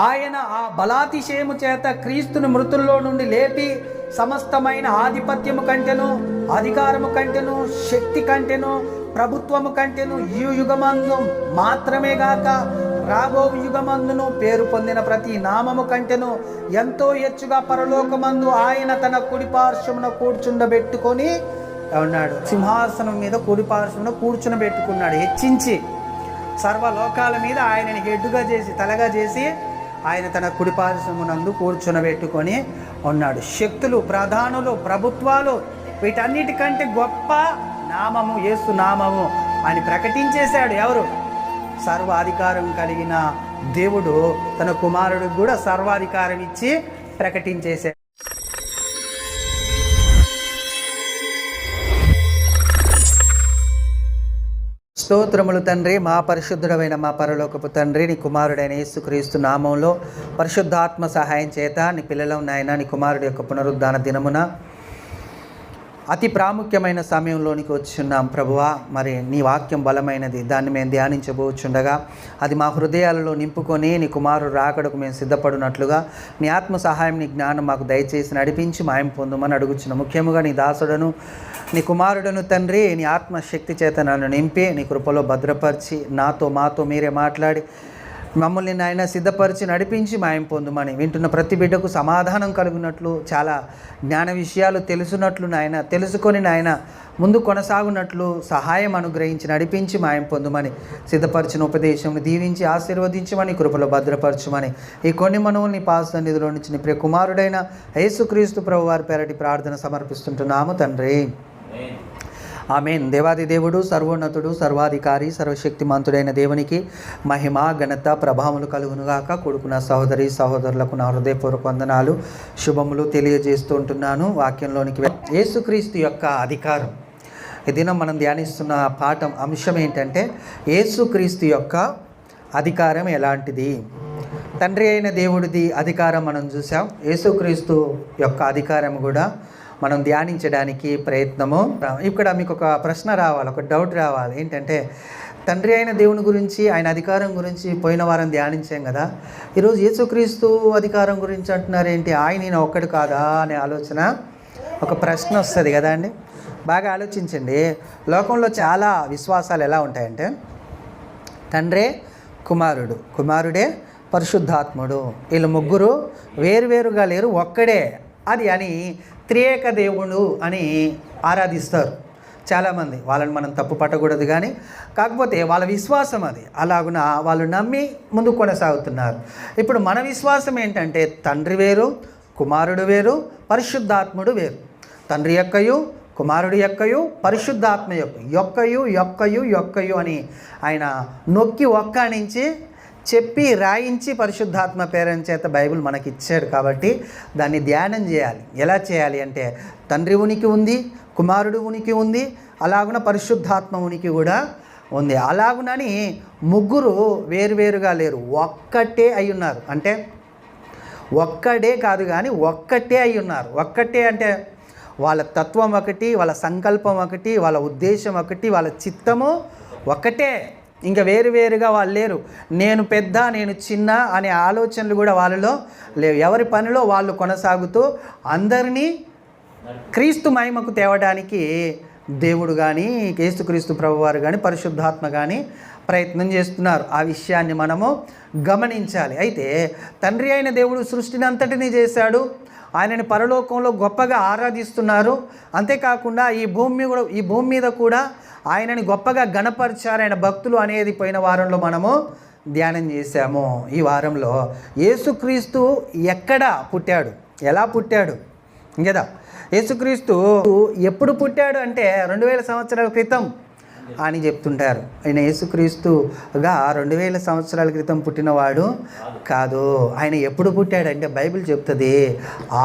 ఆయన ఆ బలాతిశయము చేత క్రీస్తుని మృతుల్లో నుండి లేపి సమస్తమైన ఆధిపత్యము కంటెను, అధికారము కంటెను, శక్తి కంటెను, ప్రభుత్వము కంటెను ఈ యుగమందు మాత్రమే గాక రాబో యుగమందును పేరు పొందిన ప్రతి నామము కంటెను ఎంతో హెచ్చుగా పరలోకమందు ఆయన తన కుడి పార్శ్వమున కూర్చుండబెట్టుకొని ఉన్నాడు. సింహాసనం మీద కుడి పార్శ్వమున కూర్చునబెట్టుకున్నాడు. హెచ్చించి సర్వలోకాల మీద ఆయనని హెడ్డుగా చేసి, తలగా చేసి ఆయన తన కుడి పార్శ్వమునందు కూర్చునబెట్టుకొని ఉన్నాడు. శక్తులు, ప్రధానులు, ప్రభుత్వాలు వీటన్నిటికంటే గొప్ప నామము యేసు నామము అని ప్రకటించేశాడు. ఎవరు? సర్వాధికారం కలిగిన దేవుడు తన కుమారుడికి కూడా సర్వాధికారం ఇచ్చి ప్రకటించేశాడు. స్తోత్రములు తండ్రి, మా పరిశుద్ధుడమైన మా పరలోకపు తండ్రి, నీ కుమారుడైన యేసుక్రీస్తు నామంలో పరిశుద్ధాత్మ సహాయం చేత నీ పిల్లలం నాయన, నీ కుమారుడి యొక్క పునరుద్ధాన దినమున అతి ప్రాముఖ్యమైన సమయంలోనికి వచ్చున్నాం ప్రభువా. మరి నీ వాక్యం బలమైనది, దాన్ని మేము ధ్యానించబోచుండగా అది మా హృదయాలలో నింపుకొని నీ కుమారుడు రాకడకు మేము సిద్ధపడినట్లుగా నీ ఆత్మ సహాయం, నీ జ్ఞానం మాకు దయచేసి నడిపించి మాయం పొందుమని అడుగుచున్నాం. ముఖ్యముగా నీ దాసుడను నీ కుమారుడును తండ్రి నీ ఆత్మశక్తి చేత నన్ను నింపి నీ కృపలో భద్రపరిచి మాతో మీరే మాట్లాడి మమ్మల్ని నాయన సిద్ధపరిచి నడిపించి మాయం పొందుమని, వింటున్న ప్రతి బిడ్డకు సమాధానం కలుగునట్లు, చాలా జ్ఞాన విషయాలు తెలుసునట్లు నాయన, తెలుసుకొని నాయన ముందు కొనసాగునట్లు సహాయం అనుగ్రహించి నడిపించి మాయం పొందుమని, సిద్ధపరిచిన ఉపదేశం దీవించి ఆశీర్వదించమని, కృపలో భద్రపరచుమని ఈ కొన్ని మనవుల్ని పాద సన్నిధిలో నుంచి నీ ప్రియ కుమారుడైన యేసుక్రీస్తు ప్రభు వారి పేరటి ప్రార్థన సమర్పిస్తుంటున్నాము తండ్రి. ఆమేన్. దేవాది దేవుడు, సర్వోన్నతుడు, సర్వాధికారి, సర్వశక్తిమంతుడైన దేవునికి మహిమ, ఘనత, ప్రభావములు కలుగునుగాక. కొడుకున్న సహోదరి సహోదరులకు నా హృదయపూర్వక వందనాలు, శుభములు తెలియజేస్తూ ఉంటున్నాను. వాక్యంలోనికి యేసుక్రీస్తు యొక్క అధికారం. ఈ దినం మనం ధ్యానిస్తున్న పాఠం అంశం ఏంటంటే యేసుక్రీస్తు యొక్క అధికారం ఎలాంటిది. తండ్రి అయిన దేవుడిది అధికారం మనం చూసాం. యేసుక్రీస్తు యొక్క అధికారం కూడా మనం ధ్యానించడానికి ప్రయత్నము. ఇక్కడ మీకు ఒక ప్రశ్న రావాలి, ఒక డౌట్ రావాలి. ఏంటంటే తండ్రి అయిన దేవుని గురించి, ఆయన అధికారం గురించి పోయిన వారం ధ్యానించాం కదా. ఈరోజు యేసుక్రీస్తు అధికారం గురించి అంటున్నారు ఏంటి, ఆయన ఒక్కడు కాదా అనే ఆలోచన, ఒక ప్రశ్న వస్తుంది కదా అండి. బాగా ఆలోచించండి. లోకంలో చాలా విశ్వాసాలు ఎలా ఉంటాయంటే తండ్రే కుమారుడు, కుమారుడే పరిశుద్ధాత్ముడు, వీళ్ళు ముగ్గురు వేరువేరుగా లేరు, ఒక్కడే అని త్రియేక దేవుడు అని ఆరాధిస్తారు చాలామంది. వాళ్ళని మనం తప్పు పట్టకూడదు, కానీ కాకపోతే వాళ్ళ విశ్వాసం అది, అలాగున వాళ్ళు నమ్మి ముందు కొనసాగుతున్నారు. ఇప్పుడు మన విశ్వాసం ఏంటంటే తండ్రి వేరు, కుమారుడు వేరు, పరిశుద్ధాత్ముడు వేరు. తండ్రి యొక్కయు, కుమారుడు యొక్కయు, పరిశుద్ధాత్మ యొక్కయు అని ఆయన నొక్కి ఒక్కానించి చెప్పి రాయించి పరిశుద్ధాత్మ పేరెంట్ చేత బైబిల్ మనకి ఇచ్చాడు. కాబట్టి దాన్ని ధ్యానం చేయాలి. ఎలా చేయాలి అంటే తండ్రి ఉనికి ఉంది, కుమారుడు ఉనికి ఉంది, అలాగున పరిశుద్ధాత్మ ఉనికి కూడా ఉంది. అలాగునని ముగ్గురు వేరువేరుగా లేరు, ఒక్కటే అయి ఉన్నారు. అంటే ఒక్కడే కాదు కానీ ఒక్కటే అయి ఉన్నారు. ఒక్కటే అంటే వాళ్ళ తత్వం ఒకటి, వాళ్ళ సంకల్పం ఒకటి, వాళ్ళ ఉద్దేశం ఒకటి, వాళ్ళ చిత్తము ఒకటే. ఇంకా వేరువేరుగా వాళ్ళు లేరు. నేను పెద్ద, నేను చిన్న అనే ఆలోచనలు కూడా వాళ్ళలో లేవు. ఎవరి పనిలో వాళ్ళు కొనసాగుతూ అందరినీ క్రీస్తు మహిమకు తేవడానికి దేవుడు కానీ, యేసుక్రీస్తు ప్రభువారు కానీ, పరిశుద్ధాత్మ కానీ ప్రయత్నం చేస్తున్నారు. ఆ విషయాన్ని మనము గమనించాలి. అయితే తండ్రి అయిన దేవుడు సృష్టిని అంతటినీ చేశాడు. ఆయనని పరలోకంలో గొప్పగా ఆరాధిస్తున్నారు. అంతేకాకుండా ఈ భూమి మీద కూడా ఆయనని గొప్పగా గణపరిచారు ఆయన భక్తులు అనేది పోయిన వారంలో మనము ధ్యానం చేశాము. ఈ వారంలో యేసుక్రీస్తు ఎక్కడ పుట్టాడు, ఎలా పుట్టాడు కదా. యేసుక్రీస్తు ఎప్పుడు పుట్టాడు అంటే 2000 సంవత్సరాల క్రితం అని చెప్తుంటారు. ఆయన యేసుక్రీస్తుగా 2000 సంవత్సరాల క్రితం పుట్టినవాడు కాదు. ఆయన ఎప్పుడు పుట్టాడంటే బైబిల్ చెప్తుంది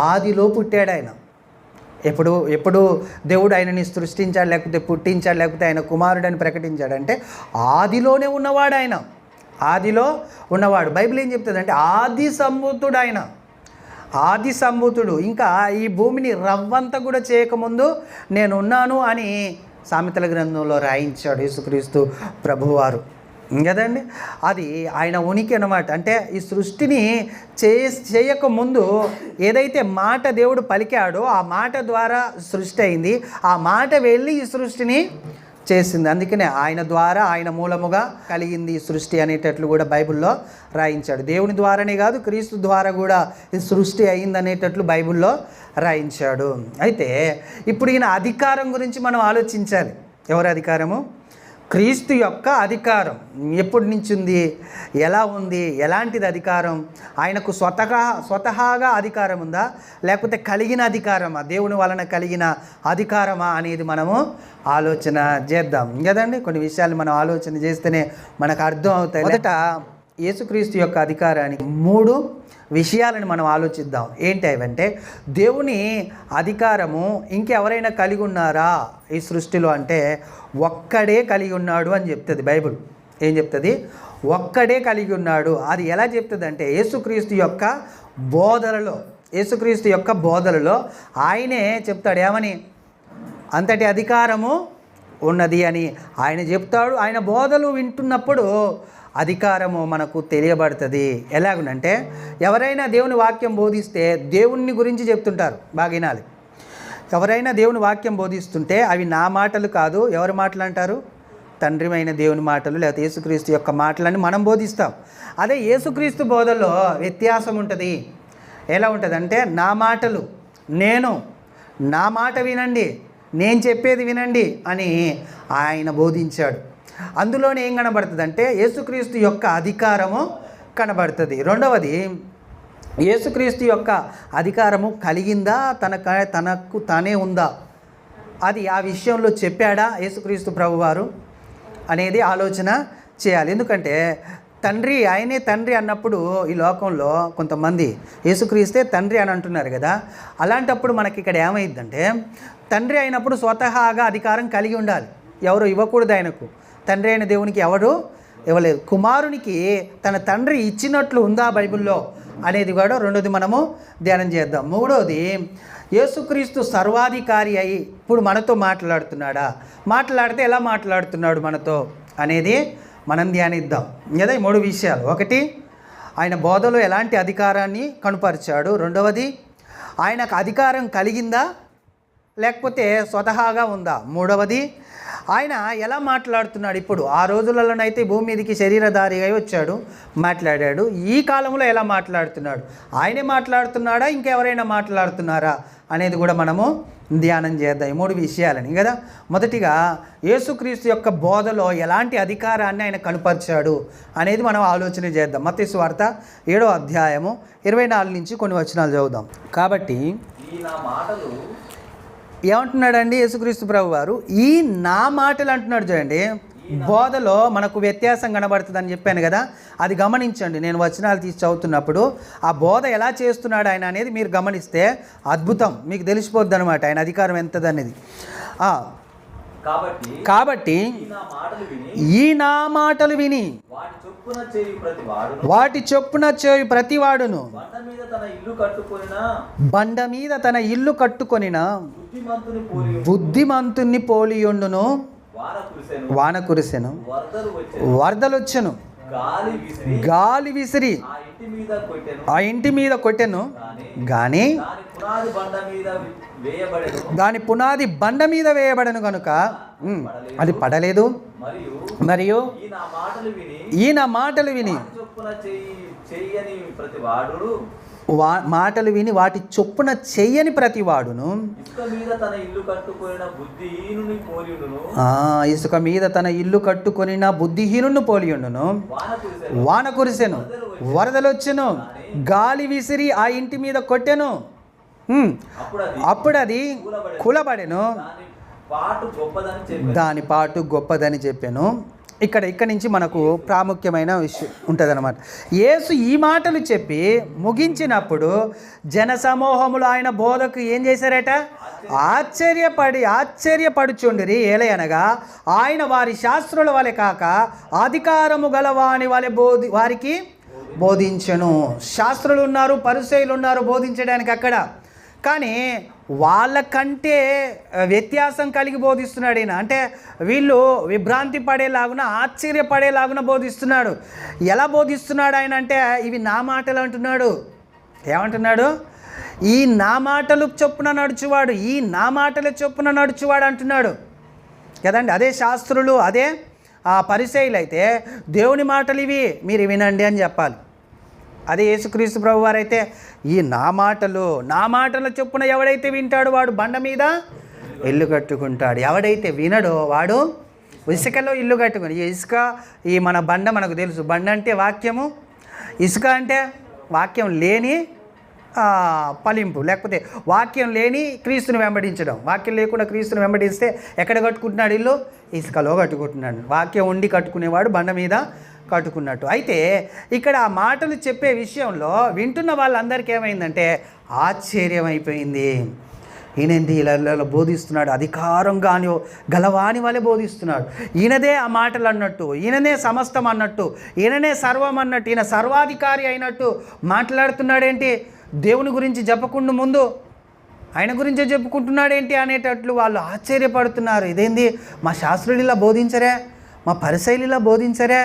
ఆదిలో పుట్టాడు. ఆయన ఎప్పుడు దేవుడు ఆయనని సృష్టించాడు, లేకపోతే పుట్టించాడు, లేకపోతే ఆయన కుమారుడని ప్రకటించాడంటే ఆదిలోనే ఉన్నవాడు. ఆయన ఆదిలో ఉన్నవాడు. బైబిల్ ఏం చెప్తుంది అంటే ఆది సంభూతుడు. ఆయన ఆది సంభూతుడు. ఇంకా ఈ భూమిని రవ్వంతా కూడా చేయకముందు నేను ఉన్నాను అని సామెతల గ్రంథంలో రాయించాడు యేసుక్రీస్తు ప్రభువారు. కదండి. అది ఆయన ఉనికి అన్నమాట. అంటే ఈ సృష్టిని చేయకముందు ఏదైతే మాట దేవుడు పలికాడో ఆ మాట ద్వారా సృష్టి అయింది. ఆ మాట వెళ్ళి ఈ సృష్టిని చేసింది. అందుకనే ఆయన ద్వారా, ఆయన మూలముగా కలిగింది ఈ సృష్టి అనేటట్లు కూడా బైబిల్లో రాయించాడు. దేవుని ద్వారానే కాదు, క్రీస్తు ద్వారా కూడా ఈ సృష్టి అయింది అనేటట్లు బైబిల్లో రాయించాడు. అయితే ఇప్పుడు ఈయన అధికారం గురించి మనం ఆలోచించాలి. ఎవరి అధికారము? క్రీస్తు యొక్క అధికారం ఎప్పటి నుంచి ఉంది, ఎలా ఉంది, ఎలాంటిది అధికారం? ఆయనకు స్వతహాగా అధికారం ఉందా, లేకపోతే కలిగిన అధికారమా, దేవుని వలన కలిగిన అధికారమా అనేది మనము ఆలోచన చేద్దాం కదండి. కొన్ని విషయాలు మనం ఆలోచన చేస్తేనే మనకు అర్థం అవుతాయి. మొదట యేసుక్రీస్తు యొక్క అధికారానికి 3 విషయాలను మనం ఆలోచిద్దాం. ఏంటి అవంటే, దేవుని అధికారము ఇంకెవరైనా కలిగి ఉన్నారా ఈ సృష్టిలో అంటే ఒక్కడే కలిగి ఉన్నాడు అని చెప్తుంది బైబిల్. ఏం చెప్తుంది? ఒక్కడే కలిగి ఉన్నాడు. అది ఎలా చెప్తుంది అంటే యేసుక్రీస్తు యొక్క బోధలలో ఆయనే చెప్తాడు. ఏమని? అంతటి అధికారము ఉన్నది అని ఆయన చెప్తాడు. ఆయన బోధలు వింటున్నప్పుడు అధికారము మనకు తెలియబడుతుంది. ఎలాగనంటే, ఎవరైనా దేవుని వాక్యం బోధిస్తే దేవుని గురించి చెప్తుంటారు. బాగా వినాలి. ఎవరైనా దేవుని వాక్యం బోధిస్తుంటే అవి నా మాటలు కాదు, ఎవరి మాటలు అంటారు? తండ్రి అయిన దేవుని మాటలు, లేకపోతే యేసుక్రీస్తు యొక్క మాటలని మనం బోధిస్తాం. అదే యేసుక్రీస్తు బోధల్లో వ్యత్యాసం ఉంటుంది. ఎలా ఉంటుందంటే, నా మాటలు, నా మాట వినండి, నేను చెప్పేది వినండి అని ఆయన బోధించాడు. అందులోనే ఏం కనబడుతుంది అంటే యేసుక్రీస్తు యొక్క అధికారము కనబడుతుంది. రెండవది, యేసుక్రీస్తు యొక్క అధికారము కలిగిందా, తనకు తానే ఉందా, అది ఆ విషయంలో చెప్పాడా యేసుక్రీస్తు ప్రభువారు అనేది ఆలోచన చేయాలి. ఎందుకంటే ఆయనే తండ్రి అన్నప్పుడు ఈ లోకంలో కొంతమంది యేసుక్రీస్తే తండ్రి అని అంటున్నారు కదా. అలాంటప్పుడు మనకి ఇక్కడ ఏమైందంటే, తండ్రి అయినప్పుడు స్వతహాగా అధికారం కలిగి ఉండాలి. ఎవరు ఇవ్వకూడదు ఆయనకు. తండ్రి అయిన దేవునికి ఎవరు ఇవ్వలేదు. కుమారునికి తన తండ్రి ఇచ్చినట్లు ఉందా బైబిల్లో అనేది కూడా రెండోది మనము ధ్యానం చేద్దాం. మూడోది, యేసుక్రీస్తు సర్వాధికారి అయి ఇప్పుడు మనతో మాట్లాడుతున్నాడా, మాట్లాడితే ఎలా మాట్లాడుతున్నాడు మనతో అనేది మనం ధ్యానిద్దాం కదా. ఈ 3 విషయాలు. ఒకటి, ఆయన బోధలో ఎలాంటి అధికారాన్ని కనుపరిచాడు. రెండవది, ఆయనకు అధికారం కలిగిందా లేకపోతే స్వతహాగా ఉందా. మూడవది, ఆయన ఎలా మాట్లాడుతున్నాడు. ఇప్పుడు ఆ రోజులలోనైతే భూమి మీదకి శరీరధారిగా వచ్చాడు, మాట్లాడాడు. ఈ కాలంలో ఎలా మాట్లాడుతున్నాడు? ఆయనే మాట్లాడుతున్నాడా, ఇంకెవరైనా మాట్లాడుతున్నారా అనేది కూడా మనము ధ్యానం చేద్దాం. ఈ 3 విషయాలని కదా. మొదటిగా, యేసుక్రీస్తు యొక్క బోధలో ఎలాంటి అధికారాన్ని ఆయన కనుపరిచాడు అనేది మనం ఆలోచన చేద్దాం. మత్తయి సువార్త 7వ అధ్యాయము 24 నుంచి కొన్ని వచనాలు చదువుదాం. కాబట్టి ఏమంటున్నాడండి యేసుక్రీస్తు ప్రభు వారు? ఈ నా మాటలు అంటున్నాడు. చూడండి, బోధలో మనకు వ్యత్యాసం కనబడుతుందని చెప్పాను కదా. అది గమనించండి. నేను వచనాలు తీసి చదువుతున్నప్పుడు ఆ బోధ ఎలా చేస్తున్నాడు ఆయన అనేది మీరు గమనిస్తే అద్భుతం మీకు తెలిసిపోద్ది అనమాట, ఆయన అధికారం ఎంతదనేది. కాబట్టి ఈ నా మాటలు విని వాటి చొప్పున చేయు ప్రతివాడును బండ మీద తన ఇల్లు కట్టుకొనిన బుద్ధిమంతుని పోలియుండును. వాన కురిసెను, వరదలొచ్చెను, గాలి విసిరి ఆ ఇంటి మీద కొట్టెను, కానీ దాని పునాది బండ మీద వేయబడను కనుక అది పడలేదు. మరియు ఈయన మాటలు విని వాటి చొప్పున చెయ్యని ప్రతివాడును ఇసుక మీద తన ఇల్లు కట్టుకొనిన బుద్ధిహీనుని పోలియుండును. వాన కురిసెను, వరదలొచ్చెను, గాలి విసిరి ఆ ఇంటి మీద కొట్టెను, అప్పుడు అది కూలబడెను, దాని పాటు గొప్పదని చెప్పాను. ఇక్కడి నుంచి మనకు ప్రాముఖ్యమైన విషయం ఉంటుంది అనమాట. యేసు ఈ మాటలు చెప్పి ముగించినప్పుడు జనసమూహములు ఆయన బోధకు ఏం చేశారట? ఆశ్చర్యపడుచుండిరి. ఏలయనగా ఆయన వారి శాస్త్రుల వలె కాక అధికారము గలవాని వలె వారికి బోధించెను. శాస్త్రులు ఉన్నారు, పరిసయ్యులు ఉన్నారు బోధించడానికి. అక్కడ కానీ వాళ్ళకంటే వ్యత్యాసం కలిగి బోధిస్తున్నాడు ఈయన. అంటే వీళ్ళు విభ్రాంతి పడేలాగున, ఆశ్చర్యపడేలాగున బోధిస్తున్నాడు. ఎలా బోధిస్తున్నాడు ఆయన అంటే, ఇవి నా మాటలు అంటున్నాడు. ఏమంటున్నాడు? ఈ నా మాటలు చొప్పున నడుచువాడు, ఈ నా మాటల చొప్పున నడుచువాడు అంటున్నాడు కదండి. అదే శాస్త్రులు, అదే పరిసయ్యులు అయితే దేవుని మాటలు ఇవి, మీరు వినండి అని చెప్పాలి. అదే యేసుక్రీస్తు ప్రభు వారైతే ఈ నా మాటల చొప్పున ఎవడైతే వింటాడో వాడు బండ మీద ఇల్లు కట్టుకుంటాడు, ఎవడైతే వినడో వాడు ఇసుకలో ఇల్లు కట్టుకుని. ఈ ఇసుక, ఈ మన బండ మనకు తెలుసు. బండ అంటే వాక్యము, ఇసుక అంటే వాక్యం లేని ఫలింపు, లేకపోతే వాక్యం లేని క్రీస్తుని వెంబడించడం. వాక్యం లేకుండా క్రీస్తుని వెంబడిస్తే ఎక్కడ కట్టుకుంటున్నాడు ఇల్లు? ఇసుకలో కట్టుకుంటున్నాడు. వాక్యం ఉండి కట్టుకునేవాడు బండ మీద కట్టుకున్నట్టు. అయితే ఇక్కడ ఆ మాటలు చెప్పే విషయంలో వింటున్న వాళ్ళందరికీ ఏమైందంటే ఆశ్చర్యం అయిపోయింది. ఈయనంది ఇలా బోధిస్తున్నాడు, అధికారం కానీ గలవాని వలె బోధిస్తున్నాడు. ఈయనదే ఆ మాటలు అన్నట్టు, ఈయననే సమస్తం అన్నట్టు, ఈయననే సర్వం అన్నట్టు, ఈయన సర్వాధికారి అయినట్టు మాట్లాడుతున్నాడేంటి? దేవుని గురించి చెప్పకుండా ముందు ఆయన గురించే చెప్పుకుంటున్నాడేంటి అనేటట్లు వాళ్ళు ఆశ్చర్యపడుతున్నారు. ఇదేంది, మా శాస్త్రులు ఇలా బోధించరే, మా పరిసయ్యులు ఇలా బోధించరే,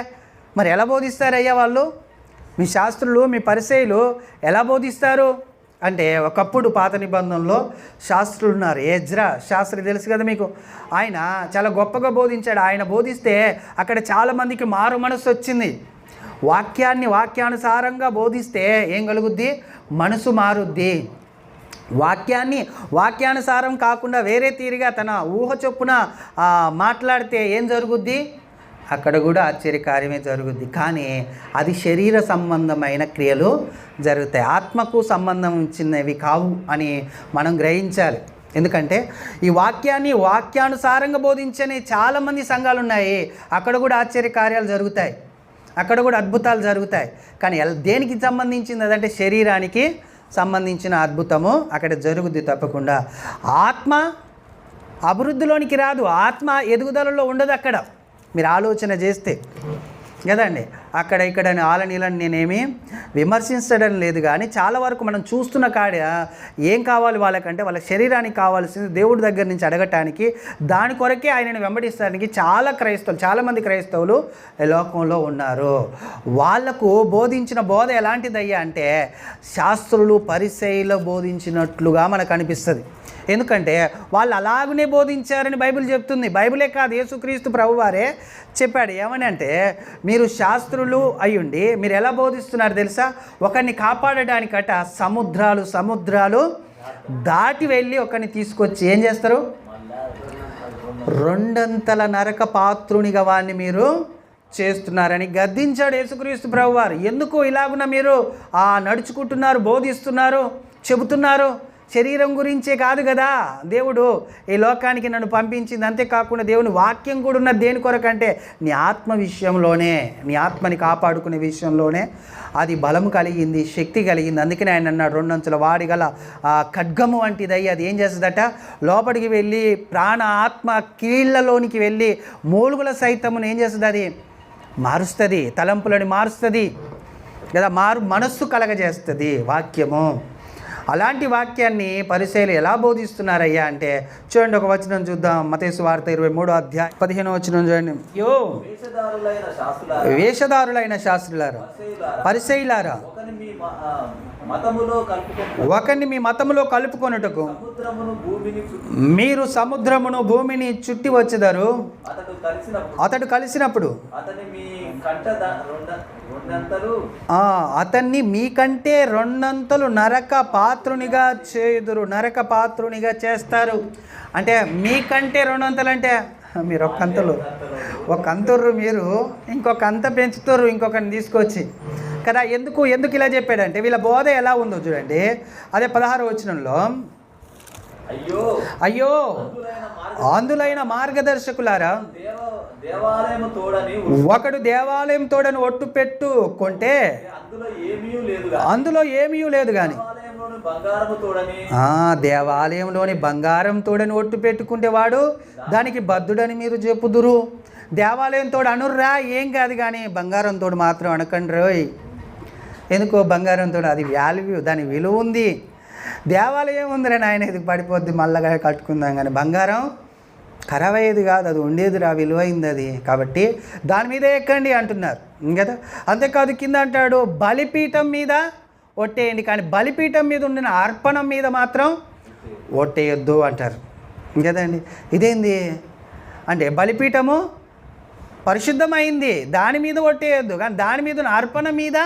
మరి ఎలా బోధిస్తారయ్యా వాళ్ళు? మీ శాస్త్రులు, మీ పరిసయ్యులు ఎలా బోధిస్తారు అంటే, ఒకప్పుడు పాత నిబంధనలో శాస్త్రులు ఉన్నారు. ఎజ్రా శాస్త్రి తెలుసు కదా మీకు. ఆయన చాలా గొప్పగా బోధించాడు. ఆయన బోధిస్తే అక్కడ చాలామందికి మారు మనసు వచ్చింది. వాక్యానుసారంగా బోధిస్తే ఏం కలుగుద్ది? మనసు మారుద్ది. వాక్యానుసారం కాకుండా వేరే తీరుగా తన ఊహ చొప్పున మాట్లాడితే ఏం జరుగుద్ది? అక్కడ కూడా ఆశ్చర్యకార్యమే జరుగుద్ది. కానీ అది శరీర సంబంధమైన క్రియలు జరుగుతాయి, ఆత్మకు సంబంధించినవి కావు అని మనం గ్రహించాలి. ఎందుకంటే ఈ వాక్యానుసారంగా బోధించని చాలామంది సంఘాలు ఉన్నాయి. అక్కడ కూడా ఆశ్చర్యకార్యాలు జరుగుతాయి, అక్కడ కూడా అద్భుతాలు జరుగుతాయి. కానీ దేనికి సంబంధించింది అదంటే శరీరానికి సంబంధించిన అద్భుతము అక్కడ జరుగుద్ది తప్పకుండా. ఆత్మ అభివృద్ధిలోనికి రాదు, ఆత్మ ఎదుగుదలలో ఉండదు అక్కడ. మీరు ఆలోచన చేస్తే కదండి. అక్కడ ఇక్కడ ఆలనీలని నేనేమి విమర్శించడం లేదు, కానీ చాలా వరకు మనం చూస్తున్న కాడ ఏం కావాలి వాళ్ళకంటే, వాళ్ళ శరీరానికి కావాల్సింది దేవుడి దగ్గర నుంచి అడగటానికి, దాని కొరకే ఆయనను వెంబడిస్తానికి చాలామంది క్రైస్తవులు ఈ లోకంలో ఉన్నారు. వాళ్లకు బోధించిన బోధ ఎలాంటిదయ్యా అంటే శాస్త్రులు పరిసయ్యులు బోధించినట్లుగా మనకు అనిపిస్తుంది. ఎందుకంటే వాళ్ళు అలాగనే బోధించారని బైబిల్ చెప్తుంది. బైబిలే కాదు, యేసుక్రీస్తు ప్రభువారే చెప్పాడు. ఏమని అంటే, మీరు శాస్త్రులు అయ్యుండి మీరు ఎలా బోధిస్తున్నారు తెలుసా? ఒకరిని కాపాడడానికట సముద్రాలు దాటి వెళ్ళి ఒకరిని తీసుకొచ్చి ఏం చేస్తారు? 2 అంతల నరక పాత్రునిగా వాడిని మీరు చేస్తున్నారని గద్దించాడు యేసుక్రీస్తు ప్రభువారు. ఎందుకు ఇలాగున మీరు నడుచుకుంటున్నారు, బోధిస్తున్నారు, చెబుతున్నారు? శరీరం గురించే కాదు కదా దేవుడు ఈ లోకానికి నన్ను పంపించింది. అంతేకాకుండా దేవుని వాక్యం కూడా ఉన్న దేని కొరకంటే నీ ఆత్మ విషయంలోనే, నీ ఆత్మని కాపాడుకునే విషయంలోనే అది బలము కలిగింది, శక్తి కలిగింది. అందుకనే ఆయన అన్నాడు, 2 అంచుల వాడి గల ఖడ్గము వంటిదయ్యి అది ఏం చేస్తుందట? లోపలికి వెళ్ళి ప్రాణ ఆత్మ కీళ్లలోనికి వెళ్ళి మూలుగుల సైతమును ఏం చేస్తుంది? అది మారుస్తుంది, తలంపులని మారుస్తుంది కదా, మనస్సు కలగజేస్తుంది వాక్యము. అలాంటి వాక్యాన్ని పరిసయ్యులు ఎలా బోధిస్తున్నారయ్యా అంటే చూడండి, ఒక వచనం చూద్దాం. మత్తయి సువార్త 23వ అధ్యాయం 15వ వచనం చూడండి. వేషధారులైన శాస్త్రులారా, పరిసయ్యులారా, ఒకరిని మీ మతములో కలుపుకొనుటకు మీరు సముద్రమును భూమిని చుట్టి వచ్చేదారు. అతడు కలిసినప్పుడు అతన్ని మీకంటే 2 అంతలు నరక పాత్రునిగా చేయుదురు, నరక పాత్రునిగా చేస్తారు. అంటే మీకంటే 2 అంతలు అంటే మీరు ఒక అంతుర్రు, మీరు ఇంకొక అంత పెంచుతారు ఇంకొకరిని తీసుకొచ్చి కదా. ఎందుకు ఇలా చెప్పాడంటే వీళ్ళ బోధ ఎలా ఉందో చూడండి. అదే 16వ వచనంలో, అయ్యో అందులైన మార్గదర్శకులారా, ఒకడు దేవాలయం తోడని ఒట్టు పెట్టుకుంటే అందులో ఏమీ లేదు కానీ దేవాలయంలోని బంగారం తోడని ఒట్టు పెట్టుకుంటే వాడు దానికి బద్దుడని మీరు చెప్పుదురు. దేవాలయం తోడు అనుర్రా ఏం కాదు, కానీ బంగారం తోడు మాత్రం అనకండి రోయ్. ఎందుకో బంగారం తోడు అది వాల్యూ, దాని విలువ ఉంది. దేవాలయం ఉందిరా నాయన, ఇది పడిపోద్ది మళ్ళగా కట్టుకుందాం, కానీ బంగారం ఖరాబ్ అయ్యేది కాదు, అది ఉండేదిరా, విలువైంది అది, కాబట్టి దాని మీద ఎక్కండి అంటున్నారు కదా. అంతేకాదు కింద అంటాడు బలిపీఠం మీద ఒట్టేయండి, కానీ బలిపీఠం మీద ఉండిన అర్పణం మీద మాత్రం ఒట్టేయొద్దు అంటారు కదండి. ఇదేంది అంటే బలిపీఠము పరిశుద్ధమైంది, దాని మీద ఒట్టేయొద్దు, కానీ దాని మీద ఉన్న అర్పణ మీద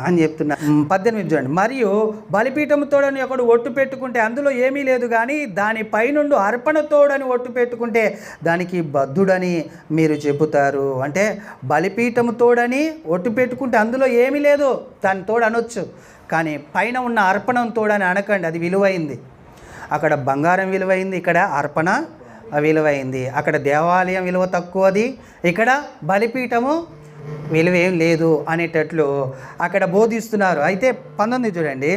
అని చెప్తున్నా. 18 చూడండి. మరియు బలిపీఠము తోడని ఒకడు ఒట్టు పెట్టుకుంటే అందులో ఏమీ లేదు, కానీ దానిపై నుండి అర్పణ తోడని ఒట్టు పెట్టుకుంటే దానికి బద్ధుడని మీరు చెబుతారు. అంటే బలిపీఠము తోడని ఒట్టు పెట్టుకుంటే అందులో ఏమీ లేదు, దాని తోడు అనొచ్చు, కానీ పైన ఉన్న అర్పణం తోడని అనకండి, అది విలువైంది. అక్కడ బంగారం విలువైంది, ఇక్కడ అర్పణ విలువైంది. అక్కడ దేవాలయం విలువ తక్కువది, ఇక్కడ బలిపీఠము విలువ ఏం లేదు అనేటట్లు అక్కడ బోధిస్తున్నారు. అయితే 19 చూడండి.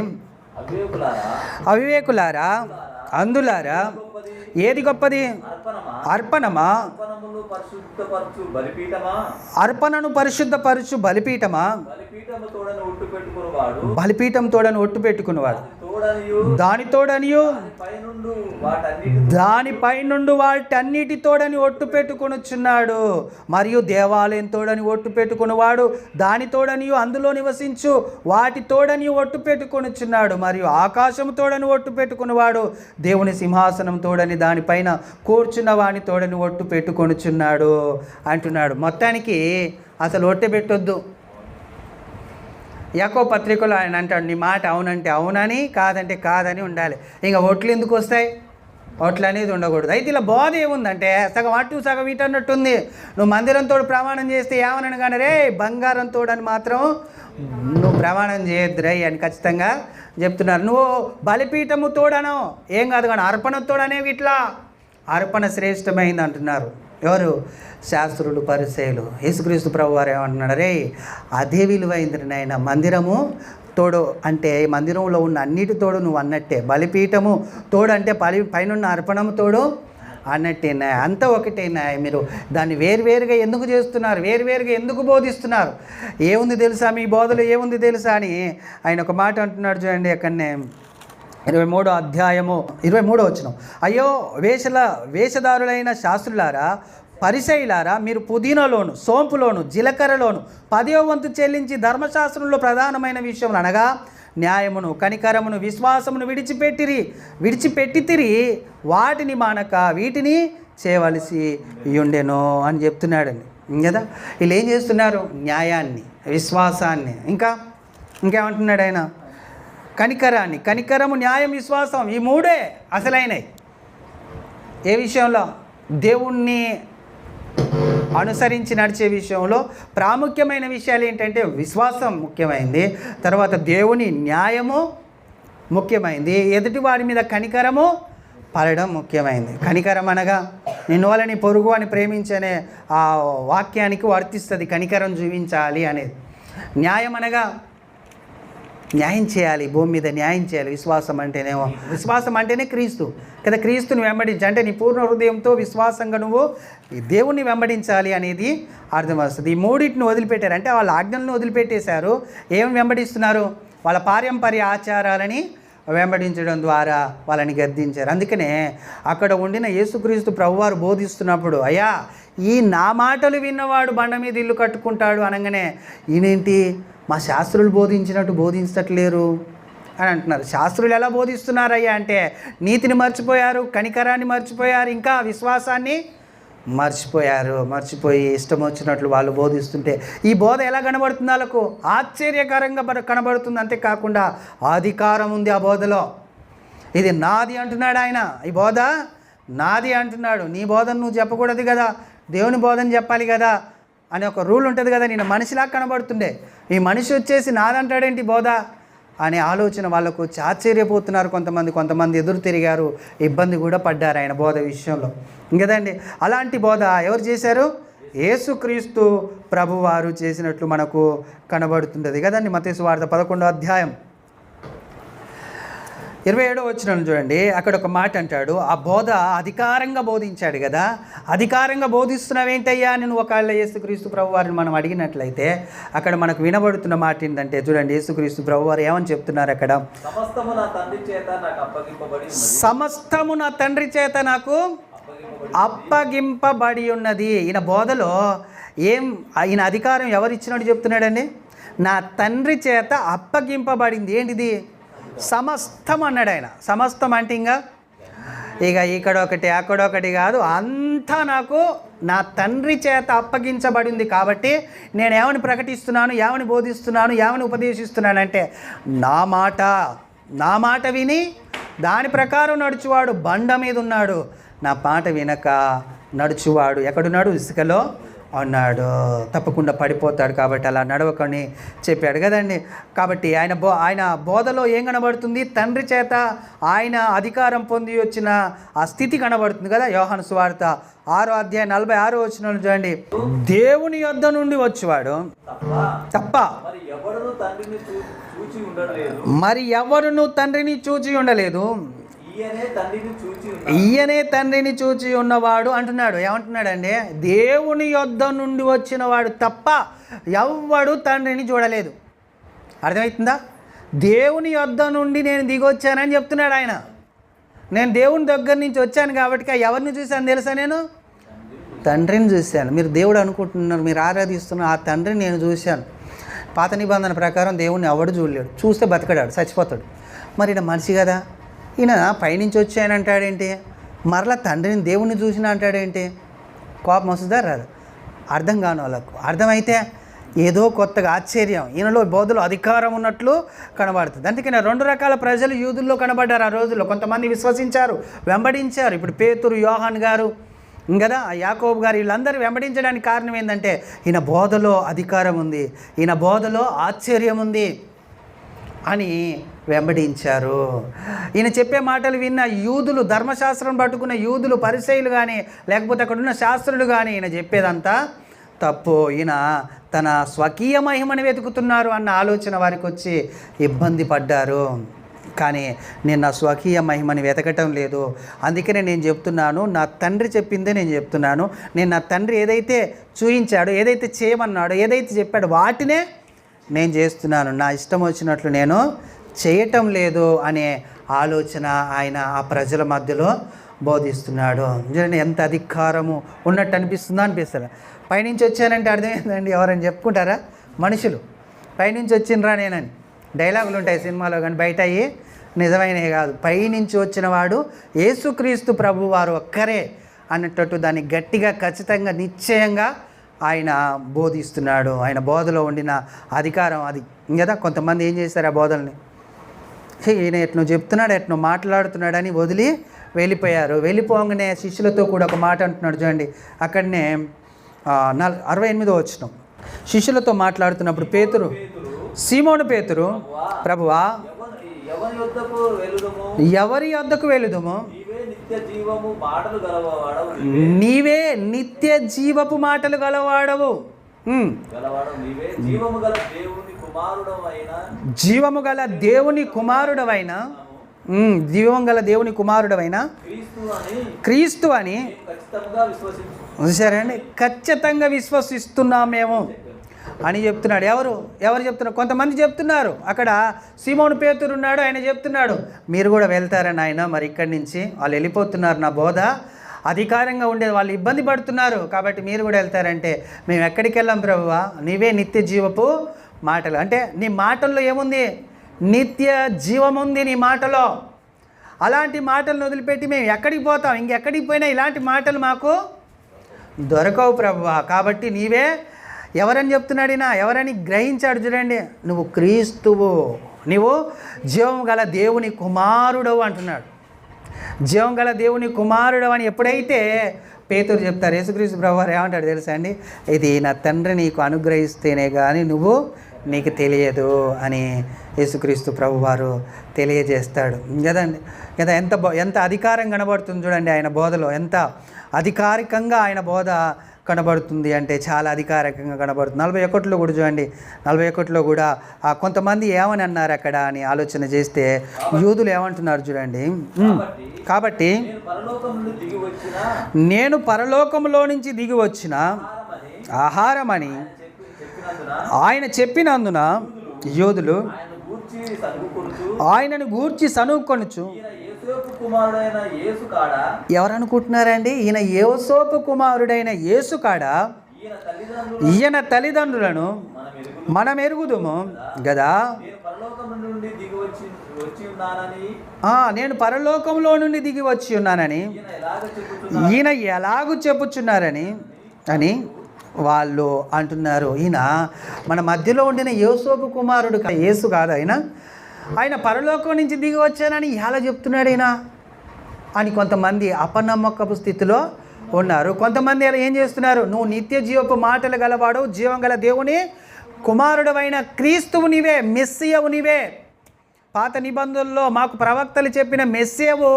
అవివేకులారా, అందులారా, ఏది గొప్పది? అర్పణమా? అర్పణను పరిశుద్ధపరచు బలిపీఠమా? బలిపీఠం తోడని ఒట్టు పెట్టుకున్నవాడు దానితోడనియు దానిపై నుండి వాటన్నిటి తోడని ఒట్టు పెట్టుకొనుచున్నాడు. మరియు దేవాలయం తోడని ఒట్టు పెట్టుకున్నవాడు దాని తోడనియు అందులో నివసించు వాటి తోడని ఒట్టు పెట్టుకొనుచున్నాడు. మరియు ఆకాశము తోడని ఒట్టు పెట్టుకున్నవాడు దేవుని సింహాసనం తోడని దానిపైన కూర్చున్న వాని తోడని ఒట్టు పెట్టుకొనుచున్నాడు అంటున్నాడు. మొత్తానికి అసలు ఒట్టు పెట్టొద్దు. యాకోబు పత్రికలో ఆయన అంటాడు, నీ మాట అవునంటే అవునని, కాదంటే కాదని ఉండాలి. ఇంకా ఒట్లు ఎందుకు వస్తాయి? ఒట్లు అనేది ఉండకూడదు. అయితే ఇలా బోధ ఏముందంటే సగం అటు సగం ఇటు అన్నట్టుంది. నువ్వు మందిరంతో ప్రమాణం చేస్తే ఏమనను కానీ రే బంగారంతో అని మాత్రం నువ్వు ప్రమాణం చేయొద్దురై అని ఖచ్చితంగా చెప్తున్నారు. నువ్వు బలిపీఠము తోడను ఏం కాదు, కానీ అర్పణ తోడనేవి ఇట్లా అర్పణ శ్రేష్టమైంది అంటున్నారు. ఎవరు? శాస్త్రులు, పరిసయ్యులు. యేసుక్రీస్తు ప్రభు వారు ఏమంటున్నాడు, రే అదే విలువైంది నాయన, మందిరము తోడు అంటే మందిరంలో ఉన్న అన్నిటి తోడు నువ్వు అన్నట్టే, బలిపీఠము తోడు అంటే పైన అర్పణము తోడు అన్నట్టేనా, అంతా ఒకటేనా, మీరు దాన్ని వేరువేరుగా ఎందుకు చేస్తున్నారు, వేరువేరుగా ఎందుకు బోధిస్తున్నారు, ఏముంది తెలుసా మీ బోధలు, ఏముంది తెలుసా అని ఆయన ఒక మాట అంటున్నాడు చూడండి. అక్కడనే 23వ అధ్యాయము 23వ వచనం. అయ్యో వేషధారులైన శాస్త్రులారా, పరిసయ్యులారా, మీరు పుదీనాలోను సోంపులోను జీలకర్రలోను 10వ వంతు చెల్లించి ధర్మశాస్త్రంలో ప్రధానమైన విషయములు అనగా న్యాయమును, కనికరమును, విశ్వాసమును విడిచిపెట్టితిరి, వాటిని మానక వీటిని చేయవలసి ఉండెను అని చెప్తున్నాడండి కదా. వీళ్ళు ఏం చేస్తున్నారు? న్యాయాన్ని, విశ్వాసాన్ని, ఇంకేమంటున్నాడు ఆయన? కనికరము, న్యాయం, విశ్వాసం, ఈ మూడే అసలైనవి. ఏ విషయంలో? దేవుణ్ణి అనుసరించి నడిచే విషయంలో ప్రాముఖ్యమైన విషయాలు ఏంటంటే విశ్వాసం ముఖ్యమైంది, తర్వాత దేవుని న్యాయము ముఖ్యమైంది, ఎదుటి వారి మీద కనికరము పడడం ముఖ్యమైంది. కనికరం అనగా నిన్ను వల్ల నీ పొరుగు అని ప్రేమించనే ఆ వాక్యానికి వర్తిస్తుంది కనికరం చూపించాలి అనేది. న్యాయం అనగా న్యాయం చేయాలి, భూమి మీద న్యాయం చేయాలి. విశ్వాసం అంటేనే క్రీస్తు కదా. క్రీస్తుని వెంబడించి అంటే నీ పూర్ణ హృదయంతో విశ్వాసంగా నువ్వు దేవుణ్ణి వెంబడించాలి అనేది అర్థం వస్తుంది. ఈ మూడింటిని వదిలిపెట్టారు అంటే వాళ్ళ ఆజ్ఞలను వదిలిపెట్టేశారు. ఏం వెంబడిస్తున్నారు? వాళ్ళ పారంపర్య ఆచారాలని వెంబడించడం ద్వారా వాళ్ళని గద్దించారు. అందుకనే అక్కడ ఉండిన యేసుక్రీస్తు ప్రభువారు బోధిస్తున్నప్పుడు, అయ్యా ఈ నా మాటలు విన్నవాడు బండ మీద ఇల్లు కట్టుకుంటాడు అనగానే ఈయనేంటి మా శాస్త్రులు బోధించినట్టు బోధించట్లేరు అని అంటున్నారు. శాస్త్రులు ఎలా బోధిస్తున్నారయ్యా అంటే నీతిని మర్చిపోయారు, కనికరాన్ని మర్చిపోయారు, ఇంకా విశ్వాసాన్ని మర్చిపోయి ఇష్టం వచ్చినట్లు వాళ్ళు బోధిస్తుంటే ఈ బోధ ఎలా కనబడుతుంది? వాళ్ళకు ఆశ్చర్యకరంగా కనబడుతుంది. అంతేకాకుండా అధికారం ఉంది ఆ బోధలో. ఇది నాది అంటున్నాడు ఆయన, ఈ బోధ నాది అంటున్నాడు. నీ బోధను నువ్వు చెప్పకూడదు కదా, దేవుని బోధన చెప్పాలి కదా అని ఒక రూల్ ఉంటుంది కదా. నేను మనిషిలా కనబడుతుండే, ఈ మనిషి వచ్చేసి నాదంటాడేంటి బోధ అనే ఆలోచన వాళ్ళకు ఆశ్చర్యపోతున్నారు. కొంతమంది ఎదురు తిరిగారు, ఇబ్బంది కూడా పడ్డారు ఆయన బోధ విషయంలో కదండి. అలాంటి బోధ ఎవరు చేశారు? యేసుక్రీస్తు ప్రభువారు చేసినట్లు మనకు కనబడుతుంది కదండి. మత్తయి సువార్త 11వ అధ్యాయం 27వ వచనం చూడండి, అక్కడ ఒక మాట అంటాడు, ఆ బోధ అధికారంగా బోధించాడు కదా, అధికారంగా బోధిస్తున్నావేంటయ్యా అని నువ్వు ఒకవేళ యేసుక్రీస్తు ప్రభువారిని మనం అడిగినట్లయితే అక్కడ మనకు వినబడుతున్న మాట ఏంటంటే చూడండి, యేసుక్రీస్తు ప్రభువారు ఏమని చెప్తున్నారు అక్కడ, సమస్తము నా తండ్రి చేత నాకు అప్పగింపబడి ఉన్నది. సమస్తము నా తండ్రి చేత నాకు అప్పగింపబడి ఉన్నది. ఈయన బోధలో ఈయన అధికారం ఎవరిచ్చినట్టు చెప్తున్నాడండి, నా తండ్రి చేత అప్పగింపబడింది. ఏంటిది? సమస్తం అన్నాడు ఆయన. సమస్తం అంటే ఇక ఇక్కడొకటి అక్కడొకటి కాదు, అంతా నాకు నా తండ్రి చేత అప్పగించబడింది. కాబట్టి నేను ఏమని ప్రకటిస్తున్నాను, ఏమని బోధిస్తున్నాను, ఏమని ఉపదేశిస్తున్నానంటే నా మాట విని దాని ప్రకారం నడుచువాడు బండ మీద ఉన్నాడు, నా మాట వినక నడుచువాడు ఎక్కడున్నాడు? ఇసుకలో అన్నాడు, తప్పకుండా పడిపోతాడు. కాబట్టి అలా నడవకని చెప్పాడు కదండి. కాబట్టి ఆయన బోధలో ఏం కనబడుతుంది? తండ్రి చేత ఆయన అధికారం పొంది వచ్చిన ఆ స్థితి కనబడుతుంది కదా. యోహాను సువార్త 6వ అధ్యాయం 46వ వచనంలో చూడండి, దేవుని యొద్ద నుండి వచ్చేవాడు తప్ప మరి ఎవరును తండ్రిని చూచి ఉండలేదు, ఈయనే తండ్రిని చూచి ఉన్నవాడు అంటున్నాడు. ఏమంటున్నాడండి? దేవుని యొద్ద నుండి వచ్చిన వాడు తప్ప ఎవ్వడు తండ్రిని చూడలేదు. అర్థమవుతుందా? దేవుని యొద్ద నుండి నేను దిగొచ్చానని చెప్తున్నాడు ఆయన. నేను దేవుని దగ్గర నుంచి వచ్చాను కాబట్టి ఎవరిని చూశాను తెలుసా? నేను తండ్రిని చూశాను. మీరు దేవుడు అనుకుంటున్నారు, మీరు ఆరాధిస్తున్నారు, ఆ తండ్రిని నేను చూశాను. పాత నిబంధన ప్రకారం దేవుణ్ణి ఎవడు చూడలేడు, చూస్తే బతకడాడు, చచ్చిపోతాడు. మరి ఈయన మనిషి కదా, ఈయన పైనుంచి వచ్చానంటాడేంటి, మరలా తండ్రిని దేవుణ్ణి చూసిన అంటాడేంటి? కోపం వస్తుందా? రాదు. అర్థం కాని వాళ్ళకు అర్థమైతే ఏదో కొత్తగా ఆశ్చర్యం, ఈయనలో బోధలో అధికారం ఉన్నట్లు కనబడుతుంది. అందుకని 2 రకాల ప్రజలు యూదుల్లో కనబడ్డారు ఆ రోజుల్లో. కొంతమంది విశ్వసించారు, వెంబడించారు. ఇప్పుడు పేతురు, యోహాన్ గారు కదా, యాకోబు గారు, వీళ్ళందరూ వెంబడించడానికి కారణం ఏంటంటే ఈయన బోధలో అధికారం ఉంది, ఈయన బోధలో ఆశ్చర్యం ఉంది అని వెంబడించారు. ఈయన చెప్పే మాటలు విన్న యూదులు, ధర్మశాస్త్రం పట్టుకున్న యూదులు, పరిసయ్యులు కానీ లేకపోతే అక్కడున్న శాస్త్రులు కానీ ఈయన చెప్పేదంతా తప్పు, ఈయన తన స్వకీయ మహిమను వెతుకుతున్నారు అన్న ఆలోచన వారికి వచ్చి ఇబ్బంది పడ్డారు. కానీ నేను నా స్వకీయ మహిమని వెతకటం లేదు. అందుకనే నేను చెప్తున్నాను, నా తండ్రి చెప్పిందే నేను చెప్తున్నాను. నేను నా తండ్రి ఏదైతే చూయించాడో, ఏదైతే చేయమన్నాడో, ఏదైతే చెప్పాడో వాటినే నేను చేస్తున్నాను. నా ఇష్టం వచ్చినట్లు నేను చేయటం లేదు అనే ఆలోచన ఆయన ఆ ప్రజల మధ్యలో బోధిస్తున్నాడు. చూడండి ఎంత అధికారము ఉన్నట్టు అనిపిస్తుంది. పైనుంచి వచ్చానంటే అర్థమైందండి. ఎవరైనా చెప్పుకుంటారా? మనుషులు పైనుంచి వచ్చినరా నేనని డైలాగులు ఉంటాయి సినిమాలో, కానీ బయట అయ్యి నిజమైనవి కాదు. పైనుంచి వచ్చిన వాడు యేసుక్రీస్తు ప్రభు వారు ఒక్కరే అన్నట్టు దాన్ని గట్టిగా, ఖచ్చితంగా, నిశ్చయంగా ఆయన బోధిస్తున్నాడు. ఆయన బోధలో ఉండిన అధికారం అది కదా. కొంతమంది ఏం చేశారు? ఆ బోధల్ని ఈయన ఎట్నో చెప్తున్నాడు, ఎట్నో మాట్లాడుతున్నాడని వదిలి వెళ్ళిపోయారు. వెళ్ళిపోగానే శిష్యులతో కూడా ఒక మాట అంటున్నాడు చూడండి. అక్కడనే 68వ వచనం, శిష్యులతో మాట్లాడుతున్నప్పుడు పేతురు, సీమోను పేతురు, ప్రభువా ఎవరి యొద్దకు వెళుదుము? నీవే నిత్య జీవపు మాటలు గలవాడవు, జీవము గల దేవుని కుమారుడవైన క్రీస్తు అని సరే అండి, ఖచ్చితంగా విశ్వసిస్తున్నాం మేము అని చెప్తున్నాడు. ఎవరు చెప్తున్నారు? కొంతమంది చెప్తున్నారు. అక్కడ సీమోను పేతురు ఉన్నాడు, ఆయన చెప్తున్నాడు, మీరు కూడా వెళ్తారని ఆయన. మరి ఇక్కడి నుంచి వాళ్ళు వెళ్ళిపోతున్నారు, నా బోధ అధికారంగా ఉండేది, వాళ్ళు ఇబ్బంది పడుతున్నారు, కాబట్టి మీరు కూడా వెళ్తారంటే మేము ఎక్కడికి వెళ్ళాం ప్రభువా? నీవే నిత్య జీవపు మాటలు. అంటే నీ మాటల్లో ఏముంది? నిత్య జీవం ఉంది నీ మాటలో. అలాంటి మాటలను వదిలిపెట్టి మేము ఎక్కడికి పోతాం? ఇంకెక్కడికి పోయినా ఇలాంటి మాటలు మాకు దొరకవు ప్రభువా. కాబట్టి నీవే ఎవరని చెప్తున్నాడు ఈయన? ఎవరని గ్రహించాడు చూడండి. నువ్వు క్రీస్తువు, నువ్వు జీవం గల దేవుని కుమారుడవు అంటున్నాడు. జీవం గల దేవుని కుమారుడు అని ఎప్పుడైతే పేతురు చెప్తారు, యేసుక్రీస్తు ప్రభువారు ఏమంటాడు తెలుసా అండి? ఇది నా తండ్రి నీకు అనుగ్రహిస్తేనే కానీ నీకు తెలియదు అని యేసుక్రీస్తు ప్రభువారు తెలియజేస్తాడు కదండి. కదా ఎంత అధికారం కనబడుతుంది చూడండి ఆయన బోధలో. ఎంత అధికారికంగా ఆయన బోధ కనబడుతుంది అంటే చాలా అధికారికంగా కనబడుతుంది. 41లో కూడా చూడండి, 41లో కూడా కొంతమంది ఏమని అన్నారు అక్కడ అని ఆలోచన చేస్తే యూదులు ఏమంటున్నారు చూడండి. కాబట్టి నేను పరలోకంలో నుంచి దిగి వచ్చిన ఆహారమని ఆయన చెప్పినందున యూదులు ఆయనను గూర్చి సనుక్కొనుచు, ఎవరనుకుంటున్నారండి? ఈయన యోసేపు కుమారుడైన యేసు కాడ ఈయన తల్లిదండ్రులను మనం ఎరుగుదుము కదా. నేను పరలోకంలో నుండి దిగి వచ్చి ఉన్నానని ఈయన ఎలాగూ చెప్పుచున్నారని అని వాళ్ళు అంటున్నారు. ఈయన మన మధ్యలో ఉండిన యోసేపు కుమారుడు యేసు కాదు, ఆయన పరలోకం నుంచి దిగి వచ్చానని ఎలా చెప్తున్నాడు ఈయన అని కొంతమంది అపనమ్మకపు స్థితిలో ఉన్నారు. కొంతమంది ఏం చేస్తున్నారు, నువ్వు నిత్య జీవపు మాటలు గలవాడు, జీవం గల దేవుని కుమారుడవైన క్రీస్తువు నీవే, మెస్సియవు నీవే. పాత నిబంధనల్లో మాకు ప్రవక్తలు చెప్పిన మెస్సియవు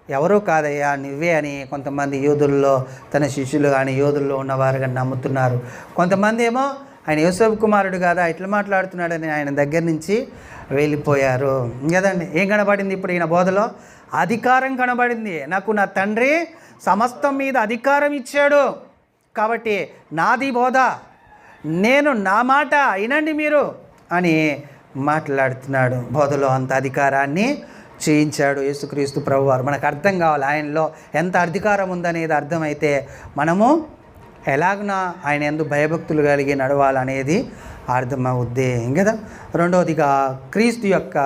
ఎవరో కాదయ్యా నువ్వే అని కొంతమంది యూదుల్లో, తన శిష్యులు కానీ యూదుల్లో ఉన్నవారు కానీ నమ్ముతున్నారు. కొంతమంది ఏమో ఆయన యోసేపు కుమారుడు కాదా, ఇట్లా మాట్లాడుతున్నాడని ఆయన దగ్గర నుంచి వెళ్ళిపోయారు కదండి. ఏం కనబడింది ఇప్పుడు ఈయన బోధలో? అధికారం కనబడింది. నాకు నా తండ్రి సమస్తం మీద అధికారం ఇచ్చాడు, కాబట్టి నాది బోధ, నేను నా మాట వినండి మీరు అని మాట్లాడుతున్నాడు. బోధలో అంత అధికారాన్ని చేయించాడు యేసుక్రీస్తు ప్రభువారు. మనకు అర్థం కావాలి ఆయనలో ఎంత అధికారం ఉందనేది అర్థమైతే మనము ఎలాగునా ఆయన యందు భయభక్తులు కలిగి నడవాలనేది అర్థమవుద్ది కదా. రెండవదిగా క్రీస్తు యొక్క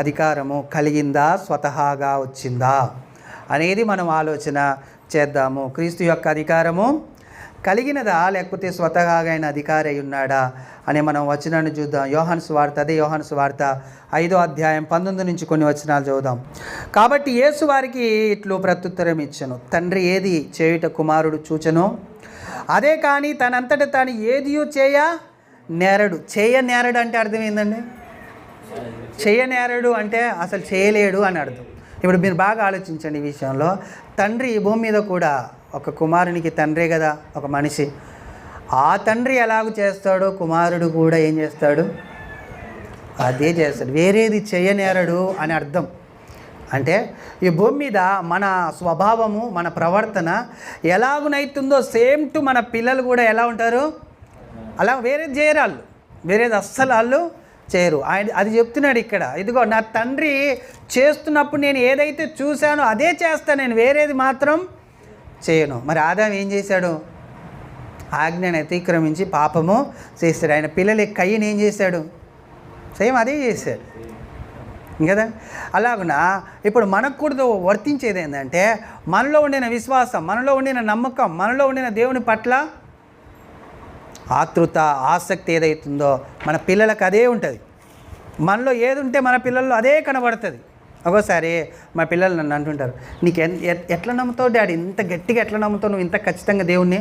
అధికారము కలిగిందా, స్వతహాగా వచ్చిందా అనేది మనం ఆలోచన చేద్దాము. క్రీస్తు యొక్క అధికారము కలిగినదా లేకపోతే స్వతహాగా ఆయన అధికారి ఉన్నాడా అని మనం వచనాన్ని చూద్దాం. యోహాను సువార్త, అదే యోహాను సువార్త 5వ అధ్యాయం 19 నుంచి కొన్ని వచనాలు చదువుదాం. కాబట్టి యేసు వారికి ఇట్లు ప్రత్యుత్తరం ఇచ్చెను, తండ్రి ఏది చేయుట కుమారుడు చూచెనో అదే కానీ తనంతట తాను ఏదియో నేరడు. నేరడు అంటే అర్థం ఏందండి? నేరడు అంటే అసలు చేయలేడు అని అర్థం. ఇప్పుడు మీరు బాగా ఆలోచించండి ఈ విషయంలో. తండ్రి ఈ భూమి మీద కూడా ఒక కుమారునికి తండ్రే కదా, ఒక మనిషి. ఆ తండ్రి ఎలాగూ చేస్తాడో కుమారుడు కూడా ఏం చేస్తాడు, అదే చేస్తాడు. వేరేది చేయనేరడు అని అర్థం. అంటే ఈ భూమి మీద మన స్వభావము, మన ప్రవర్తన ఎలాగునైతుందో సేమ్ టు మన పిల్లలు కూడా ఎలా ఉంటారు అలా వేరేది చేయరు వాళ్ళు, వేరేది అస్సలు వాళ్ళు చేయరు. ఆయన అది చెప్తున్నాడు ఇక్కడ. ఇదిగో నా తండ్రి చేస్తున్నప్పుడు నేను ఏదైతే చూశానో అదే చేస్తాను, నేను వేరేది మాత్రం చేయను. మరి ఆదాము ఏం చేశాడు? ఆజ్ఞను అతిక్రమించి పాపము చేశాడు. ఆయన పిల్లలు కయ్యను ఏం చేశాడు? సేమ్ అదే చేశాడు కదా. అలాగున ఇప్పుడు మనకు కూడా వర్తించేది ఏంటంటే మనలో ఉండిన విశ్వాసం, మనలో ఉండిన నమ్మకం, మనలో ఉండిన దేవుని పట్ల ఆతృత, ఆసక్తి ఏదైతుందో మన పిల్లలకు అదే ఉంటుంది. మనలో ఏది ఉంటే మన పిల్లల్లో అదే కనబడుతుంది. ఒక్కోసారి మా పిల్లలు నన్ను అంటుంటారు, నీకు ఎట్లా నమ్ముతావు డాడీ, ఇంత గట్టిగా ఎట్లా నమ్ముతావు నువ్వు ఇంత ఖచ్చితంగా దేవుణ్ణి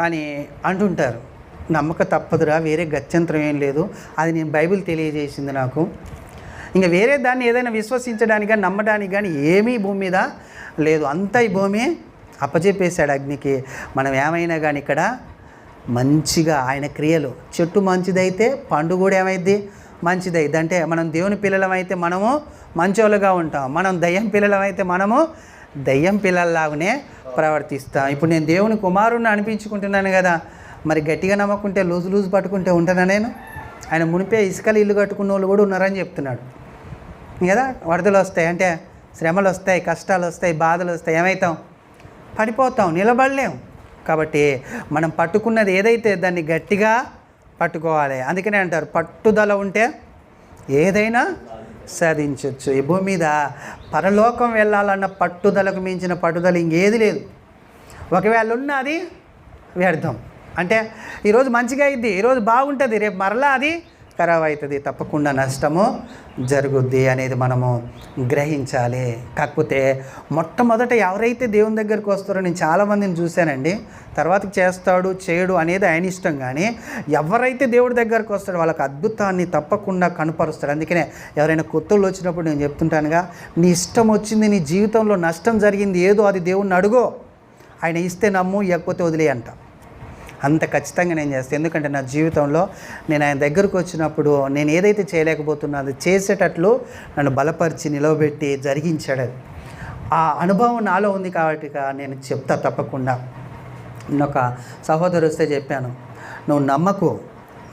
అని అంటుంటారు. నమ్మక తప్పదురా, వేరే గత్యంతరం ఏం లేదు, అది నేను బైబిల్ తెలియజేసింది నాకు. ఇంకా వేరే దాన్ని ఏదైనా విశ్వసించడానికి కానీ నమ్మడానికి కానీ ఏమీ భూమి మీద లేదు. అంతా ఈ భూమి అప్పచెప్పేశాడు అగ్నికి. మనం ఏమైనా కానీ ఇక్కడ మంచిగా ఆయన క్రియలు, చెట్టు మంచిదైతే పండు కూడా ఏమైద్ది, మంచిదైద్ది. అంటే మనం దేవుని పిల్లలమైతే మనము మంచోళ్ళుగా ఉంటాం, మనం దయ్యం పిల్లలమైతే మనము దయ్యం పిల్లల్లాగానే ప్రవర్తిస్తాం. ఇప్పుడు నేను దేవుని కుమారుణ్ణి అనిపించుకుంటున్నాను కదా, మరి గట్టిగా నమ్మకుంటే లూజు పట్టుకుంటే ఉంటానా నేను? ఆయన మునిపే ఇసుకలు ఇల్లు కట్టుకున్న వాళ్ళు కూడా ఉన్నారని చెప్తున్నాడు కదా. వరదలు వస్తాయి అంటే, శ్రమలు వస్తాయి, కష్టాలు వస్తాయి, బాధలు వస్తాయి, ఏమవుతాం? పడిపోతాం, నిలబడలేం. కాబట్టి మనం పట్టుకున్నది ఏదైతే దాన్ని గట్టిగా పట్టుకోవాలి. అందుకనే అంటారు పట్టుదల ఉంటే ఏదైనా సాధించవచ్చు. ఈ భూమి మీద పరలోకం వెళ్ళాలన్న పట్టుదలకు మించిన పట్టుదల ఇంకేది లేదు. ఒకవేళ ఉన్నది వ్యర్థం. అంటే ఈరోజు మంచిగా అయింది, ఈరోజు బాగుంటుంది, రేపు మరలా అది ఖరాబ్ అవుతుంది, తప్పకుండా నష్టము జరుగుద్ది అనేది మనము గ్రహించాలి. కాకపోతే మొట్టమొదట ఎవరైతే దేవుని దగ్గరికి వస్తారో, నేను చాలామందిని చూశానండి, తర్వాత చేస్తాడు చేయడు అనేది ఆయన ఇష్టం, కానీ ఎవరైతే దేవుడి దగ్గరికి వస్తాడో వాళ్ళకి అద్భుతాన్ని తప్పకుండా కనపరుస్తాడు. అందుకనే ఎవరైనా కొత్తలు వచ్చినప్పుడు నేను చెప్తుంటానుగా, నీ ఇష్టం వచ్చింది, నీ జీవితంలో నష్టం జరిగింది ఏదో అది దేవుణ్ణి అడుగో, ఆయన ఇస్తే నమ్ము, ఇవ్వకపోతే వదిలే అంట. అంత ఖచ్చితంగా నేను చేస్తాను. ఎందుకంటే నా జీవితంలో నేను ఆయన దగ్గరకు వచ్చినప్పుడు నేను ఏదైతే చేయలేకపోతున్నా అది చేసేటట్లు నన్ను బలపరిచి నిలవబెట్టి జరిగించాడు. ఆ అనుభవం నాలో ఉంది కాబట్టి నేను చెప్తా తప్పకుండా. నేను ఒక సహోదరు వస్తే చెప్పాను, నువ్వు నమ్మకు,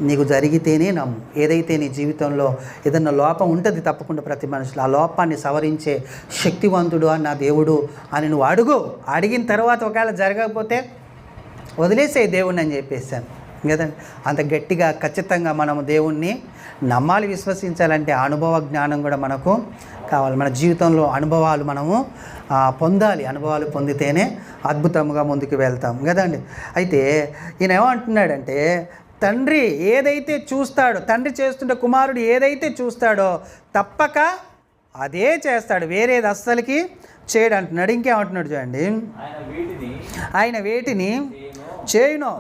నీకు జరిగితేనే నమ్ము. ఏదైతే నీ జీవితంలో ఏదన్నా లోపం ఉంటుంది తప్పకుండా ప్రతి మనిషిలో, ఆ లోపాన్ని సవరించే శక్తివంతుడు నా దేవుడు అని నువ్వు అడిగిన తర్వాత ఒకవేళ జరగకపోతే వదిలేసే దేవుణ్ణి అని చెప్పేసాను కదండి. అంత గట్టిగా ఖచ్చితంగా మనము దేవుణ్ణి నమ్మాలి, విశ్వసించాలంటే అనుభవ జ్ఞానం కూడా మనకు కావాలి. మన జీవితంలో అనుభవాలు మనము పొందాలి. అనుభవాలు పొందితేనే అద్భుతంగా ముందుకు వెళ్తాం కదండి. అయితే ఈయన ఏమంటున్నాడంటే, తండ్రి ఏదైతే చూస్తాడో, తండ్రి చేస్తుంటే కుమారుడు ఏదైతే చూస్తాడో తప్పక అదే చేస్తాడు, వేరేది అస్సలకి చేయడు అంటున్నాడు. ఇంకేమంటున్నాడు చూడండి, ఆయన వేటిని చేయును,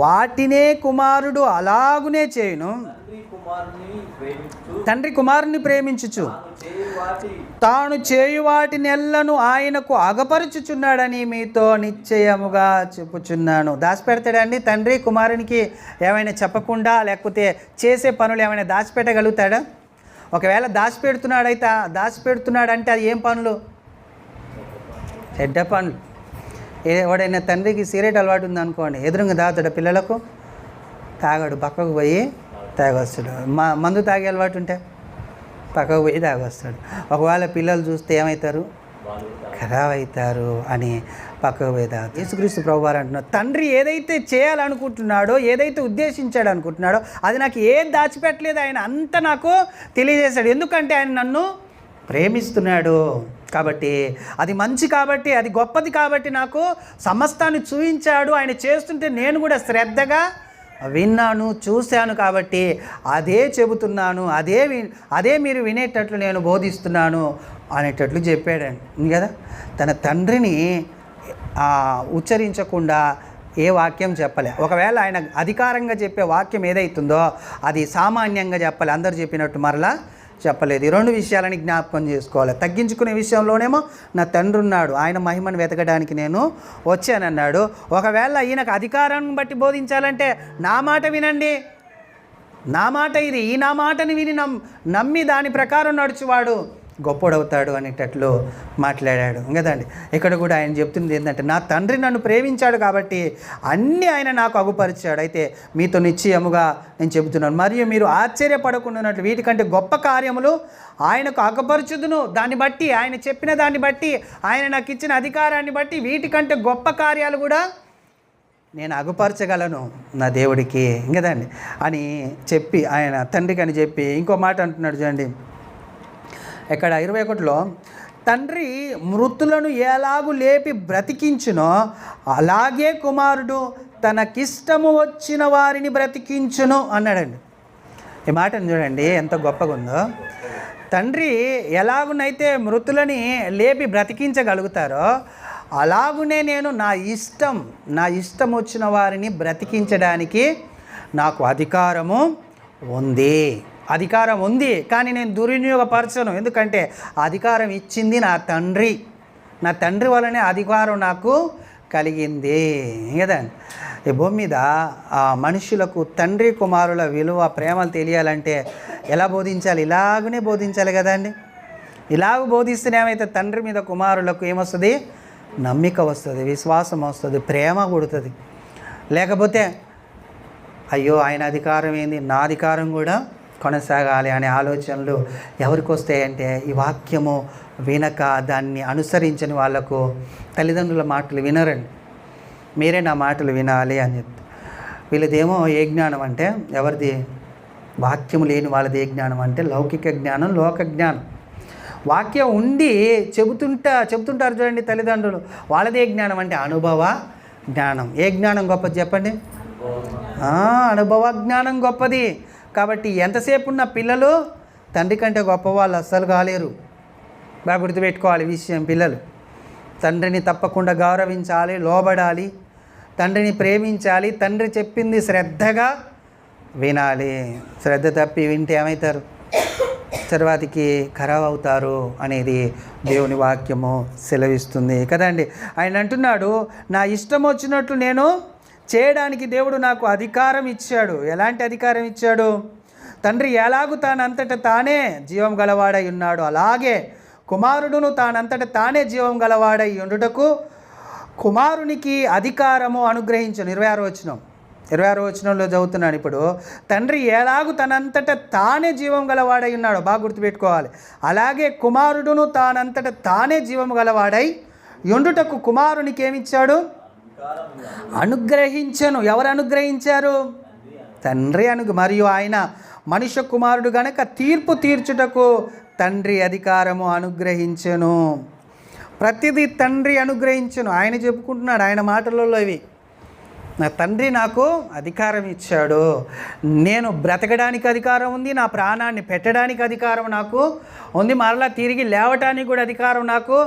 వాటినే కుమారుడు అలాగునే చేయును. తండ్రి కుమారుని ప్రేమించుచు తాను చేయు వాటినెల్లను ఆయనకు అగపరుచుచున్నాడని మీతో నిశ్చయముగా చెప్పుచున్నాను. దాచిపెడతాడండి తండ్రి కుమారునికి ఏమైనా చెప్పకుండా? లేకపోతే చేసే పనులు ఏమైనా దాచిపెట్టగలుగుతాడా? ఒకవేళ దాచిపెడుతున్నాడంటే అది ఏం పనులు? చెడ్డ పనులు. ఎవడైనా తండ్రికి సిగరెట్ అలవాటు ఉందనుకోండి, ఎదురుగా తాగుతాడు, పిల్లలకు తాగాడు, పక్కకు పోయి తాగొస్తాడు. మందు తాగే అలవాటు ఉంటే పక్కకు పోయి తాగొస్తాడు. ఒకవేళ పిల్లలు చూస్తే ఏమవుతారు? ఖరాబ్ అవుతారు అని పక్కకు పోయి తాగుతారు. యేసుక్రీస్తు ప్రభువారు అంటున్నారు, తండ్రి ఏదైతే చేయాలనుకుంటున్నాడో, ఏదైతే ఉద్దేశించాడు అనుకుంటున్నాడో అది నాకు ఏం దాచిపెట్టలేదు, ఆయన అంతా నాకు తెలియజేశాడు. ఎందుకంటే ఆయన నన్ను ప్రేమిస్తున్నాడు కాబట్టి, అది మంచి కాబట్టి, అది గొప్పది కాబట్టి నాకు సమస్తాన్ని చూపించాడు. ఆయన చేస్తుంటే నేను కూడా శ్రద్ధగా విన్నాను, చూశాను కాబట్టి అదే చెబుతున్నాను, అదే మీరు వినేటట్లు నేను బోధిస్తున్నాను అనేటట్లు చెప్పాడండి కదా. తన తండ్రిని ఉచ్చరించకుండా ఏ వాక్యం చెప్పలే. ఒకవేళ ఆయన అధికారంగా చెప్పే వాక్యం ఏదైతుందో అది సామాన్యంగా చెప్పాలి, అందరు చెప్పినట్టు మరలా చెప్పలేదు. ఈ రెండు విషయాలని జ్ఞాపకం చేసుకోవాలి. తగ్గించుకునే విషయంలోనేమో నా తండ్రి ఉన్నాడు, ఆయన మహిమను వెతకడానికి నేను వచ్చానన్నాడు. ఒకవేళ ఈయనకు అధికారాన్ని బట్టి బోధించాలంటే నా మాట వినండి, నా మాట ఇది, ఈ నా మాటని విని నమ్మి దాని ప్రకారం నడుచువాడు గొప్పోడవుతాడు అనేటట్లు మాట్లాడాడు కదండి. ఇక్కడ కూడా ఆయన చెప్తుంది ఏంటంటే, నా తండ్రి నన్ను ప్రేమించాడు కాబట్టి అన్నీ ఆయన నాకు అగుపరిచాడు. అయితే మీతో నిశ్చయముగా నేను చెబుతున్నాను, మరియు మీరు ఆశ్చర్యపడకుండానట్లు వీటికంటే గొప్ప కార్యములు ఆయనకు అగపరచుదును. దాన్ని బట్టి, ఆయన చెప్పిన దాన్ని బట్టి, ఆయన నాకు ఇచ్చిన అధికారాన్ని బట్టి వీటికంటే గొప్ప కార్యాలు కూడా నేను అగుపరచగలను నా దేవుడికి కదండి అని చెప్పి, ఆయన తండ్రికి అని చెప్పి ఇంకో మాట అంటున్నాడు చూడండి. ఇక్కడ 21లో, తండ్రి మృతులను ఎలాగూ లేపి బ్రతికించునో అలాగే కుమారుడు తనకిష్టము వచ్చిన వారిని బ్రతికించును అన్నాడండి. ఈ మాటను చూడండి ఎంత గొప్పగా ఉందో. తండ్రి ఎలాగునైతే మృతులని లేపి బ్రతికించగలుగుతారో అలాగునే నేను నా ఇష్టం వచ్చిన వారిని బ్రతికించడానికి నాకు అధికారం ఉంది. కానీ నేను దుర్వినియోగపరచను. ఎందుకంటే అధికారం ఇచ్చింది నా తండ్రి వల్లనే అధికారం నాకు కలిగింది కదండి. ఈ భూమి మీద మనుషులకు తండ్రి కుమారుల విలువ, ప్రేమలు తెలియాలంటే ఎలా బోధించాలి? ఇలాగనే బోధించాలి కదండి. ఇలాగ బోధిస్తేనే ఏమైతే తండ్రి మీద కుమారులకు ఏమొస్తుంది? నమ్మిక వస్తుంది, విశ్వాసం వస్తుంది, ప్రేమ పుడుతుంది. లేకపోతే అయ్యో ఆయన అధికారం ఏంది, నా అధికారం కూడా కొనసాగాలి అనే ఆలోచనలు ఎవరికి వస్తాయంటే, ఈ వాక్యము వినక దాన్ని అనుసరించని వాళ్లకు తల్లిదండ్రుల మాటలు వినరండి. మీరే నా మాటలు వినాలి అని చెప్తే, వీళ్ళదేమో ఏ జ్ఞానం అంటే, ఎవరిది? వాక్యము లేని వాళ్ళది ఏ జ్ఞానం అంటే లౌకిక జ్ఞానం, లోక జ్ఞానం. వాక్యం ఉండి చెబుతుంటారు చూడండి తల్లిదండ్రులు, వాళ్ళదే జ్ఞానం అంటే అనుభవ జ్ఞానం. ఏ జ్ఞానం గొప్పది చెప్పండి? అనుభవ జ్ఞానం గొప్పది. కాబట్టి ఎంతసేపు ఉన్న పిల్లలు తండ్రి కంటే గొప్పవాళ్ళు అస్సలు కాలేరు. బాగా గుర్తుపెట్టుకోవాలి విషయం. పిల్లలు తండ్రిని తప్పకుండా గౌరవించాలి, లోబడాలి, తండ్రిని ప్రేమించాలి, తండ్రి చెప్పింది శ్రద్ధగా వినాలి. శ్రద్ధ తప్పి వింటే ఏమవుతారు? తర్వాతికి ఖరాబ్ అవుతారు అనేది దేవుని వాక్యము సెలవిస్తుంది కదండి. ఆయన అంటున్నాడు, నా ఇష్టం వచ్చినట్లు నేను చేయడానికి దేవుడు నాకు అధికారం ఇచ్చాడు. ఎలాంటి అధికారం ఇచ్చాడు? తండ్రి ఎలాగూ తానంతట తానే జీవం గలవాడై ఉన్నాడు, అలాగే కుమారుడును తానంతట తానే జీవం గలవాడై ఉండుటకు కుమారునికి అధికారము అనుగ్రహించను. 26వ వచనంలో చదువుతున్నాను ఇప్పుడు. తండ్రి ఎలాగూ తనంతట తానే జీవం గలవాడై ఉన్నాడు, బాగా గుర్తుపెట్టుకోవాలి. అలాగే కుమారుడును తానంతట తానే జీవం గలవాడై ఉండుటకు కుమారునికి ఏమిచ్చాడు? అనుగ్రహించను. ఎవరు అనుగ్రహించారు? తండ్రి మరియు ఆయన మనుష్య కుమారుడు గనక తీర్పు తీర్చుటకు తండ్రి అధికారము అనుగ్రహించెను. ప్రతిదీ తండ్రి అనుగ్రహించెను. ఆయన చెప్పుకుంటున్నాడు ఆయన మాటలలో ఇవి. నా తండ్రి నాకు అధికారం ఇచ్చాడు, నేను బ్రతకడానికి అధికారం ఉంది, నా ప్రాణాన్ని పెట్టడానికి అధికారం నాకు ఉంది, మరలా తిరిగి లేవటానికి కూడా అధికారం నాకు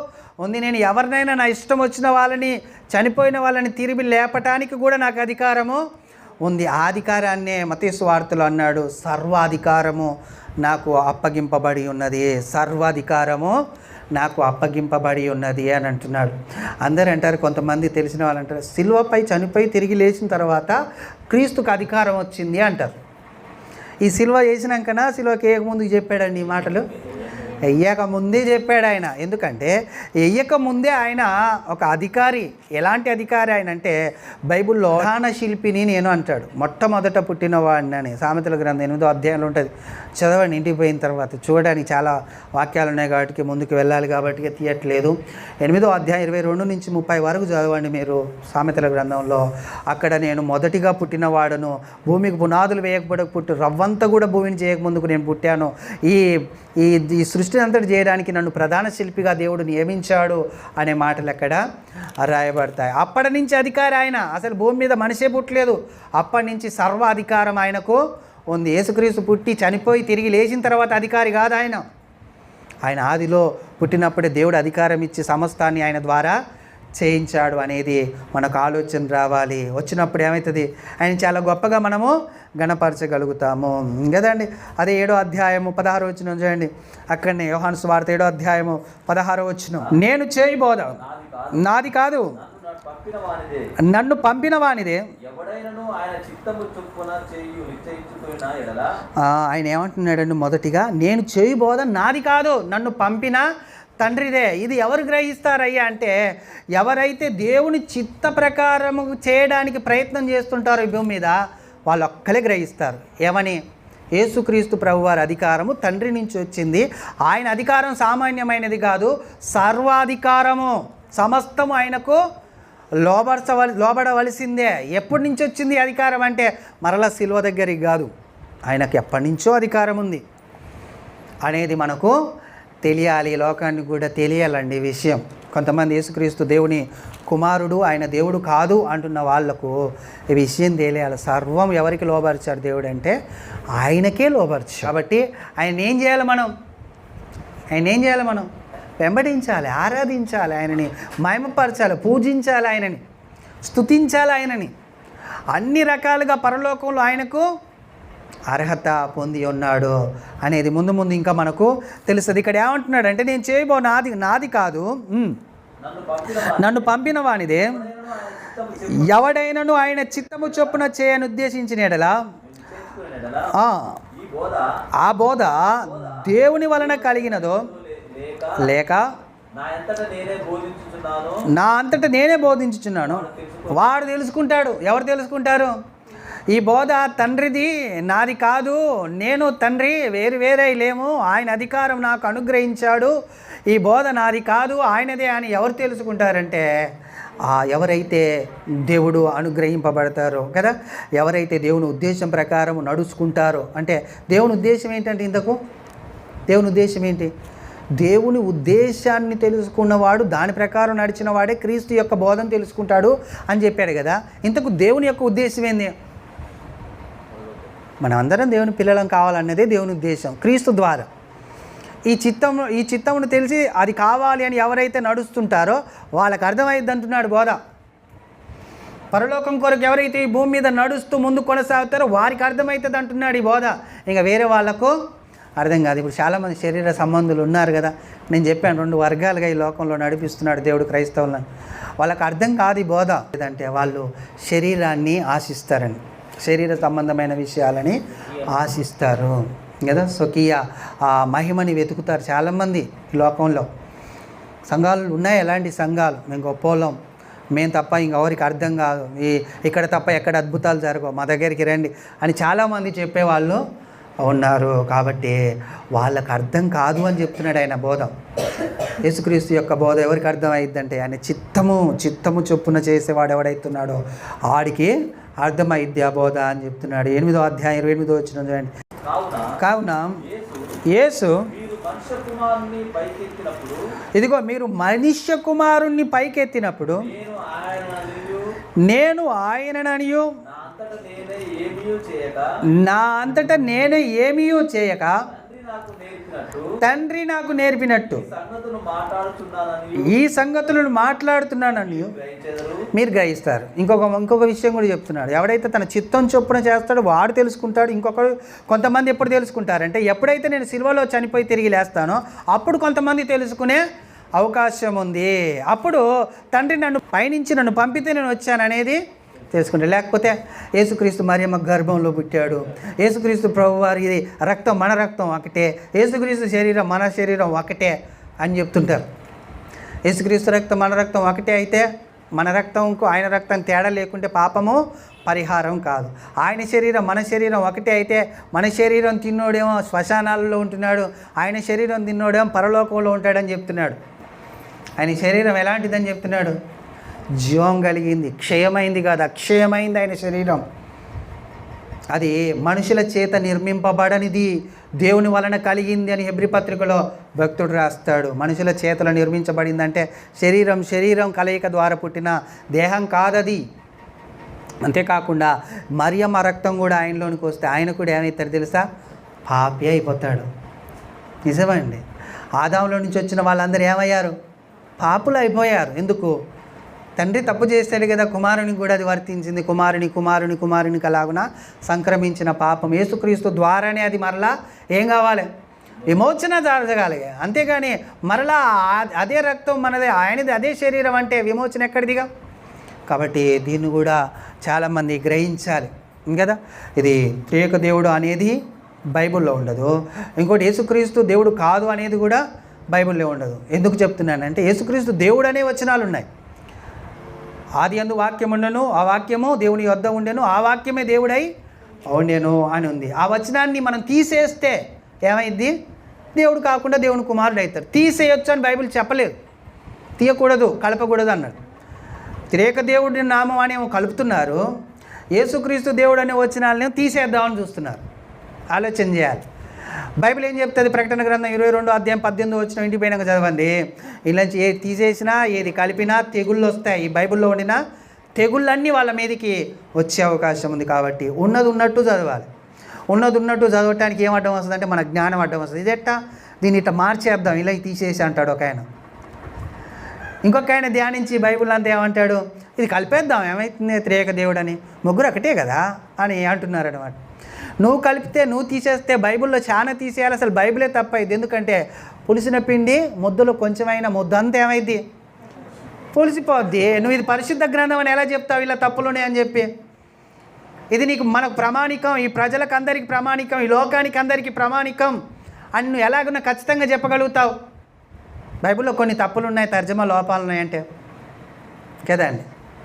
ఉంది, నేను ఎవరినైనా నా ఇష్టం వచ్చిన వాళ్ళని, చనిపోయిన వాళ్ళని తిరిగి లేపటానికి కూడా నాకు అధికారము ఉంది. ఆ అధికారాన్నే మత్తయి సువార్తలో అన్నాడు, సర్వాధికారము నాకు అప్పగింపబడి ఉన్నది, సర్వాధికారము నాకు అప్పగింపబడి ఉన్నది అని అంటున్నాడు. అందరూ అంటారు, కొంతమంది తెలిసిన వాళ్ళు అంటారు, సిలువపై చనిపోయి తిరిగి లేచిన తర్వాత క్రీస్తుకు అధికారం వచ్చింది అంటారు. ఈ సిలువ వేసినాకనా సిలువకి వేయకముందుకు చెప్పాడండి ఈ మాటలు? వెయ్యక ముందే చెప్పాడు ఆయన. ఎందుకంటే వెయ్యక ముందే ఆయన ఒక అధికారి. ఎలాంటి అధికారి ఆయన అంటే, బైబిల్లో ప్రధాన శిల్పిని నేను అంటాడు, మొట్టమొదట పుట్టినవాడిని అని. సామెతల గ్రంథం 8వ అధ్యాయంలో ఉంటుంది, చదవండి ఇంటికి పోయిన తర్వాత. చూడడానికి చాలా వాక్యాలు ఉన్నాయి కాబట్టి ముందుకు వెళ్ళాలి కాబట్టి తీయట్లేదు. 8వ అధ్యాయం 22 నుంచి 30 వరకు చదవండి మీరు సామెతల గ్రంథంలో. అక్కడ నేను మొదటిగా పుట్టినవాడును, భూమికి పునాదులు వేయకపోవడానికి పుట్టి రవ్వంతా కూడా భూమిని చేయకముందుకు నేను పుట్టాను, ఈ సృష్టిని అంతటి చేయడానికి నన్ను ప్రధాన శిల్పిగా దేవుడు నియమించాడు అనే మాటలు అక్కడ రాయబడతాయి. అప్పటి నుంచి అధికారి ఆయన. అసలు భూమి మీద మనిషే పుట్టలేదు, అప్పటి నుంచి సర్వ అధికారం ఆయనకు ఉంది. యేసుక్రీస్తు పుట్టి చనిపోయి తిరిగి లేచిన తర్వాత అధికారి కాదు ఆయన. ఆయన ఆదిలో పుట్టినప్పుడే దేవుడు అధికారం ఇచ్చి సమస్తాన్ని ఆయన ద్వారా చేయించాడు అనేది మనకు ఆలోచన రావాలి. వచ్చినప్పుడు ఏమవుతుంది? ఆయన చాలా గొప్పగా మనము గణపరచగలుగుతాము కదండి. అదే 7వ అధ్యాయము 16వ వచనం చూడండి. అక్కడనే యోహాను సువార్త 7వ అధ్యాయము 16వ వచనం, నేను చేయి బోధ నాది కాదు, నన్ను పంపిన వానిదే. ఆయన ఏమంటున్నాడండి? మొదటిగా నేను చేయి బోధ నాది కాదు, నన్ను పంపిన తండ్రిదే. ఇది ఎవరు గ్రహిస్తారయ్యా అంటే, ఎవరైతే దేవుని చిత్త ప్రకారము చేయడానికి ప్రయత్నం చేస్తుంటారో ఈ భూమి మీద వాళ్ళు ఒక్కలే గ్రహిస్తారు. ఏమని? యేసుక్రీస్తు ప్రభువారి అధికారము తండ్రి నుంచి వచ్చింది. ఆయన అధికారం సామాన్యమైనది కాదు, సర్వాధికారము, సమస్తము ఆయనకు లోబడవలసిందే. ఎప్పటి నుంచి వచ్చింది అధికారం అంటే, మరలా సిలువ దగ్గరికి కాదు, ఆయనకు ఎప్పటి నుంచో అధికారం ఉంది అనేది మనకు తెలియాలి. లోకానికి కూడా తెలియాలండి ఈ విషయం. కొంతమంది యేసుక్రీస్తు దేవుని కుమారుడు, ఆయన దేవుడు కాదు అంటున్న వాళ్లకు ఈ విషయం తెలియాలి. సర్వం ఎవరికి లోబరిచాడు దేవుడు అంటే ఆయనకే లోబరిచాడు. కాబట్టి ఆయన ఏం చేయాలి? మనం వెంబడించాలి, ఆరాధించాలి, ఆయనని మహిమపరచాలి, పూజించాలి, ఆయనని స్తుతించాలి, ఆయనని అన్ని రకాలుగా పరలోకంలో ఆయనకు అర్హత పొంది ఉన్నాడు అనేది ముందు ఇంకా మనకు తెలుస్తుంది. ఇక్కడ ఏమంటున్నాడు అంటే, నేను చేయబో నాది కాదు, నన్ను పంపిన వానిదే. ఎవడైనను ఆయన చిత్తము చొప్పున చేయని ఉద్దేశించిన ఎడల ఆ బోధ దేవుని వలన కలిగినదో లేక నా అంతటా నేనే బోధించుచున్నాను వాడు తెలుసుకుంటాడు. ఎవరు తెలుసుకుంటారు? ఈ బోధ తండ్రిది, నాది కాదు. నేను తండ్రి వేరే లేము, ఆయన అధికారం నాకు అనుగ్రహించాడు, ఈ బోధ నాది కాదు ఆయనదే అని ఎవరు తెలుసుకుంటారంటే, ఎవరైతే దేవుడు అనుగ్రహింపబడతారో కదా, ఎవరైతే దేవుని ఉద్దేశం ప్రకారం నడుచుకుంటారో. అంటే దేవుని ఉద్దేశం ఏంటంటే, దేవుని ఉద్దేశం ఏంటి? దేవుని ఉద్దేశాన్ని తెలుసుకున్నవాడు, దాని ప్రకారం నడిచిన వాడే క్రీస్తు యొక్క బోధన తెలుసుకుంటాడు అని చెప్పాడు కదా. ఇంతకు దేవుని యొక్క ఉద్దేశం ఏంది? మనం అందరం దేవుని పిల్లలం కావాలన్నదే దేవుని ఉద్దేశం. క్రీస్తు ద్వారా ఈ చిత్తమును తెలిసి అది కావాలి అని ఎవరైతే నడుస్తుంటారో వాళ్ళకి అర్థమైద్ది అంటున్నాడు బోధ. పరలోకం కొరకు ఎవరైతే ఈ భూమి మీద నడుస్తూ ముందు కొనసాగుతారో వారికి అర్థమవుతుంది అంటున్నాడు ఈ బోధ. ఇంకా వేరే వాళ్ళకు అర్థం కాదు. ఇప్పుడు చాలామంది శరీర సంబంధులు ఉన్నారు కదా, నేను చెప్పాను 2 వర్గాలుగా ఈ లోకంలో నడిపిస్తున్నాడు దేవుడు క్రైస్తవులను. వాళ్ళకి అర్థం కాదు ఈ బోధ. లేదంటే వాళ్ళు శరీరాన్ని ఆశిస్తారని, శరీర సంబంధమైన విషయాలని ఆశిస్తారు కదా, స్వకీయ మహిమని వెతుకుతారు చాలామంది ఈ లోకంలో. సంఘాలు ఉన్నాయి, ఎలాంటి సంఘాలు, మేము గొప్పోళ్ళం, మేము తప్ప ఇంకెవరికి అర్థం కాదు, ఇక్కడ తప్ప ఎక్కడ అద్భుతాలు జరగవు, మా దగ్గరికి రండి అని చాలామంది చెప్పేవాళ్ళు ఉన్నారు. కాబట్టి వాళ్ళకు అర్థం కాదు అని చెప్తున్నాడు ఆయన బోధ. యేసుక్రీస్తు యొక్క బోధ ఎవరికి అర్థం అయిద్దంటే ఆయన చిత్తము చొప్పున చేసేవాడు ఎవడైతున్నాడో ఆడికి అర్థమైద్ది ఆ బోధ అని చెప్తున్నాడు. 8వ అధ్యాయం 28వ వచనం చూడండి. కావున యేసు ఇదిగో మీరు మనుష్య కుమారుణ్ణి పైకెత్తినప్పుడు నేను ఆయనననియు నా అంతట నేను ఏమీ చేయక తండ్రి నాకు నేర్పినట్టు ఈ సంగతులను మాట్లాడుతున్నానని మీరు గ్రహిస్తారు. ఇంకొక విషయం కూడా చెప్తున్నాడు. ఎవడైతే తన చిత్తం చొప్పున చేస్తాడో వాడు తెలుసుకుంటాడు. కొంతమంది ఎప్పుడు తెలుసుకుంటారంటే ఎప్పుడైతే నేను సిలువలో చనిపోయి తిరిగి లేస్తానో అప్పుడు కొంతమంది తెలుసుకునే అవకాశం ఉంది. అప్పుడు తండ్రి నన్ను పైనుంచి నన్ను పంపితే నేను వచ్చాననేది తెలుసుకుంటాడు. లేకపోతే యేసుక్రీస్తు మరియమ్మ గర్భంలో పుట్టాడు, యేసుక్రీస్తు ప్రభువారి రక్తం మన రక్తం ఒకటే, యేసుక్రీస్తు శరీరం మన శరీరం ఒకటే అని చెప్తుంటారు. యేసుక్రీస్తు రక్తం మన రక్తం ఒకటే అయితే మన రక్తంకు ఆయన రక్తం తేడా లేకుంటే పాపము పరిహారం కాదు. ఆయన శరీరం మన శరీరం ఒకటే అయితే మన శరీరం తిన్నోడేమో శ్మశానాలలో ఉంటున్నాడు, ఆయన శరీరం తిన్నోడేమో పరలోకంలో ఉంటాడని చెప్తున్నాడు. ఆయన శరీరం ఎలాంటిదని చెప్తున్నాడు? జీవం కలిగింది, క్షయమైంది కాదు, అక్షయమైంది ఆయన శరీరం. అది మనుషుల చేత నిర్మింపబడనిది, దేవుని వలన కలిగింది అని హెబ్రీ పత్రికలో భక్తుడు రాస్తాడు. మనుషుల చేతలో నిర్మించబడిందంటే శరీరం కలయిక ద్వారా పుట్టిన దేహం కాదది. అంతేకాకుండా మరియమ్మ రక్తం కూడా ఆయనలోనికి వస్తే ఆయన కూడా ఏమవుతాడు తెలుసా? పాపి అయిపోతాడు. నిజమండి. ఆదాములో నుంచి వచ్చిన వాళ్ళందరూ ఏమయ్యారు? పాపులు అయిపోయారు. ఎందుకు? తండ్రి తప్పు చేస్తాడు కదా, కుమారునికి కూడా అది వర్తించింది. కుమారునికి అలాగున సంక్రమించిన పాపం యేసుక్రీస్తు ద్వారానే అది మరలా ఏం కావాలి? విమోచన జరగాలి. అంతేగాని మరలా అదే రక్తం మనదే, ఆయనది అదే శరీరం అంటే విమోచన ఎక్కడిదిగా? కాబట్టి దీన్ని కూడా చాలామంది గ్రహించాలి కదా. ఇది త్రియేక దేవుడు అనేది బైబిల్లో ఉండదు. ఇంకోటి యేసుక్రీస్తు దేవుడు కాదు అనేది కూడా బైబిల్లో ఉండదు. ఎందుకు చెప్తున్నానంటే యేసుక్రీస్తు దేవుడు అనే వచనాలు ఉన్నాయి. ఆది యందు వాక్యం ఉండెను, ఆ వాక్యము దేవుని యొద్ద ఉండెను, ఆ వాక్యమే దేవుడై ఉండెను అని ఉంది. ఆ వచనాన్ని మనం తీసేస్తే ఏమైంది? దేవుడు కాకుండా దేవుని కుమారుడు అవుతారు. తీసేయొచ్చు అని బైబిల్ చెప్పలేదు, తీయకూడదు, కలపకూడదు అన్నాడు. త్రియేక దేవుడి నామం అనేమో కలుపుతున్నారు, యేసుక్రీస్తు దేవుడు అనే వచనాలను తీసేద్దామని చూస్తున్నారు. ఆలోచన చేయాలి. బైబిల్ ఏం చెప్తుంది? ప్రకటన గ్రంథం 22వ అధ్యాయం 18వ వచనం ఇంటి పైన చదవండి. ఇలాంటి ఏది తీసేసినా ఏది కలిపినా తెగుళ్ళు వస్తాయి. ఈ బైబిల్లో ఉండిన తెగుళ్ళన్నీ వాళ్ళ మీదకి వచ్చే అవకాశం ఉంది. కాబట్టి ఉన్నది ఉన్నట్టు చదవాలి. ఉన్నది ఉన్నట్టు చదవటానికి ఏం అడ్డం వస్తుంది అంటే మన జ్ఞానం అడ్డం వస్తుంది. ఇదెట్టా దీన్ని ఇట్లా మార్చేద్దాం, ఇలా తీసేసి అంటాడు ఒక ఆయన. ఇంకొక ఆయన ధ్యానించి బైబిల్ అంతా ఏమంటాడు? ఇది కలిపేద్దాం, ఏమవుతుంది త్రియేక దేవుడు అని, ముగ్గురు ఒకటే కదా అని అంటున్నారు అనమాట. నువ్వు కలిపితే నువ్వు తీసేస్తే బైబిల్లో చాలా తీసేయాలి. అసలు బైబిలే తప్పైంది. ఎందుకంటే పులిసిన పిండి ముద్దలో కొంచెమైనా ముద్ద అంతా ఏమైంది? పులిసిపోద్ది. నువ్వు ఇది పరిశుద్ధ గ్రంథం అని ఎలా చెప్తావు ఇలా తప్పులునే అని చెప్పి? ఇది నీకు మనకు ప్రామాణికం, ఈ ప్రజలకు అందరికీ ప్రామాణికం, ఈ లోకానికి అందరికీ ప్రామాణికం అని నువ్వు ఎలాగున్నా ఖచ్చితంగా చెప్పగలుగుతావు? బైబిల్లో కొన్ని తప్పులు ఉన్నాయి, తర్జమా లోపాలు ఉన్నాయంటే కదా అండి,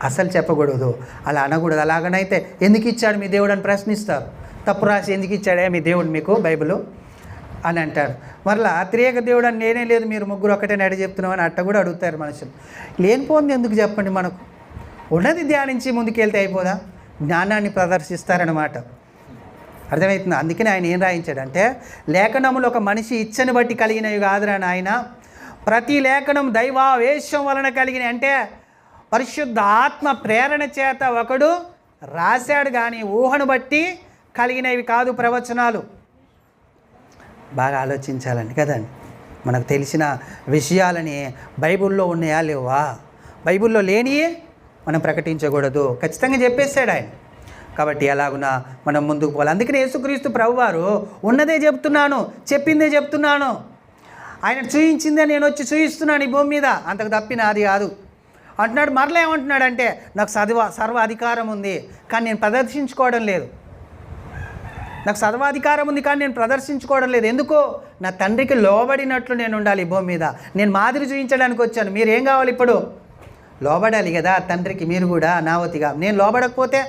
అసలు చెప్పకూడదు, అలా అనకూడదు. అలాగనైతే ఎందుకు ఇచ్చాడు మీ దేవుడు అని ప్రశ్నిస్తారు. తప్పు రాసి ఎందుకు ఇచ్చాడే మీ దేవుడు మీకు బైబిల్ అని అంటారు. మరలా త్రియేక దేవుడు అని నేనే లేదు, మీరు ముగ్గురు ఒకటే నడి చెప్తున్నామని అట్ట కూడా అడుగుతారు మనుషులు. లేనిపోయింది ఎందుకు చెప్పండి? మనకు ఉన్నది ధ్యానించి ముందుకెళ్తే అయిపోదా? జ్ఞానాన్ని ప్రదర్శిస్తారనమాట. అర్థమవుతుంది. అందుకని ఆయన ఏం రాయించాడంటే, లేఖనములు ఒక మనిషి ఇచ్చని బట్టి కలిగినవి కాదురా నాయన, ప్రతి లేఖనం దైవావేశం వలన కలిగిన, అంటే పరిశుద్ధ ఆత్మ ప్రేరణ చేత ఒకడు రాశాడు, కానీ ఊహను బట్టి కలిగినవి కాదు ప్రవచనాలు. బాగా ఆలోచించాలండి కదండి. మనకు తెలిసిన విషయాలని బైబిల్లో ఉన్నాయా లేవా? బైబిల్లో లేనియే మనం ప్రకటించకూడదు, ఖచ్చితంగా చెప్పేశాడు ఆయన. కాబట్టి ఎలాగునా మనం ముందుకు పోవాలి. అందుకని యేసుక్రీస్తు ప్రభువారు ఉన్నదే చెప్తున్నాను, చెప్పిందే చెప్తున్నాను, ఆయన చూయించిందే నేను వచ్చి చూయిస్తున్నాను ఈ భూమి మీద, అంతకు తప్పిన అది కాదు అంటున్నాడు. మరలా ఏమంటున్నాడంటే నాకు సర్వ అధికారం ఉంది కానీ నేను ప్రదర్శించుకోవడం లేదు. నాకు సర్వాధికారం ఉంది కానీ నేను ప్రదర్శించుకోవడం లేదు. ఎందుకో నా తండ్రికి లోబడినట్లు నేను ఉండాలి ఈ భూమి మీద. నేను మాదిరి చూపించడానికి వచ్చాను. మీరు ఏం కావాలి ఇప్పుడు? లోబడాలి కదా తండ్రికి. మీరు కూడా నావతిగా. నేను లోబడకపోతే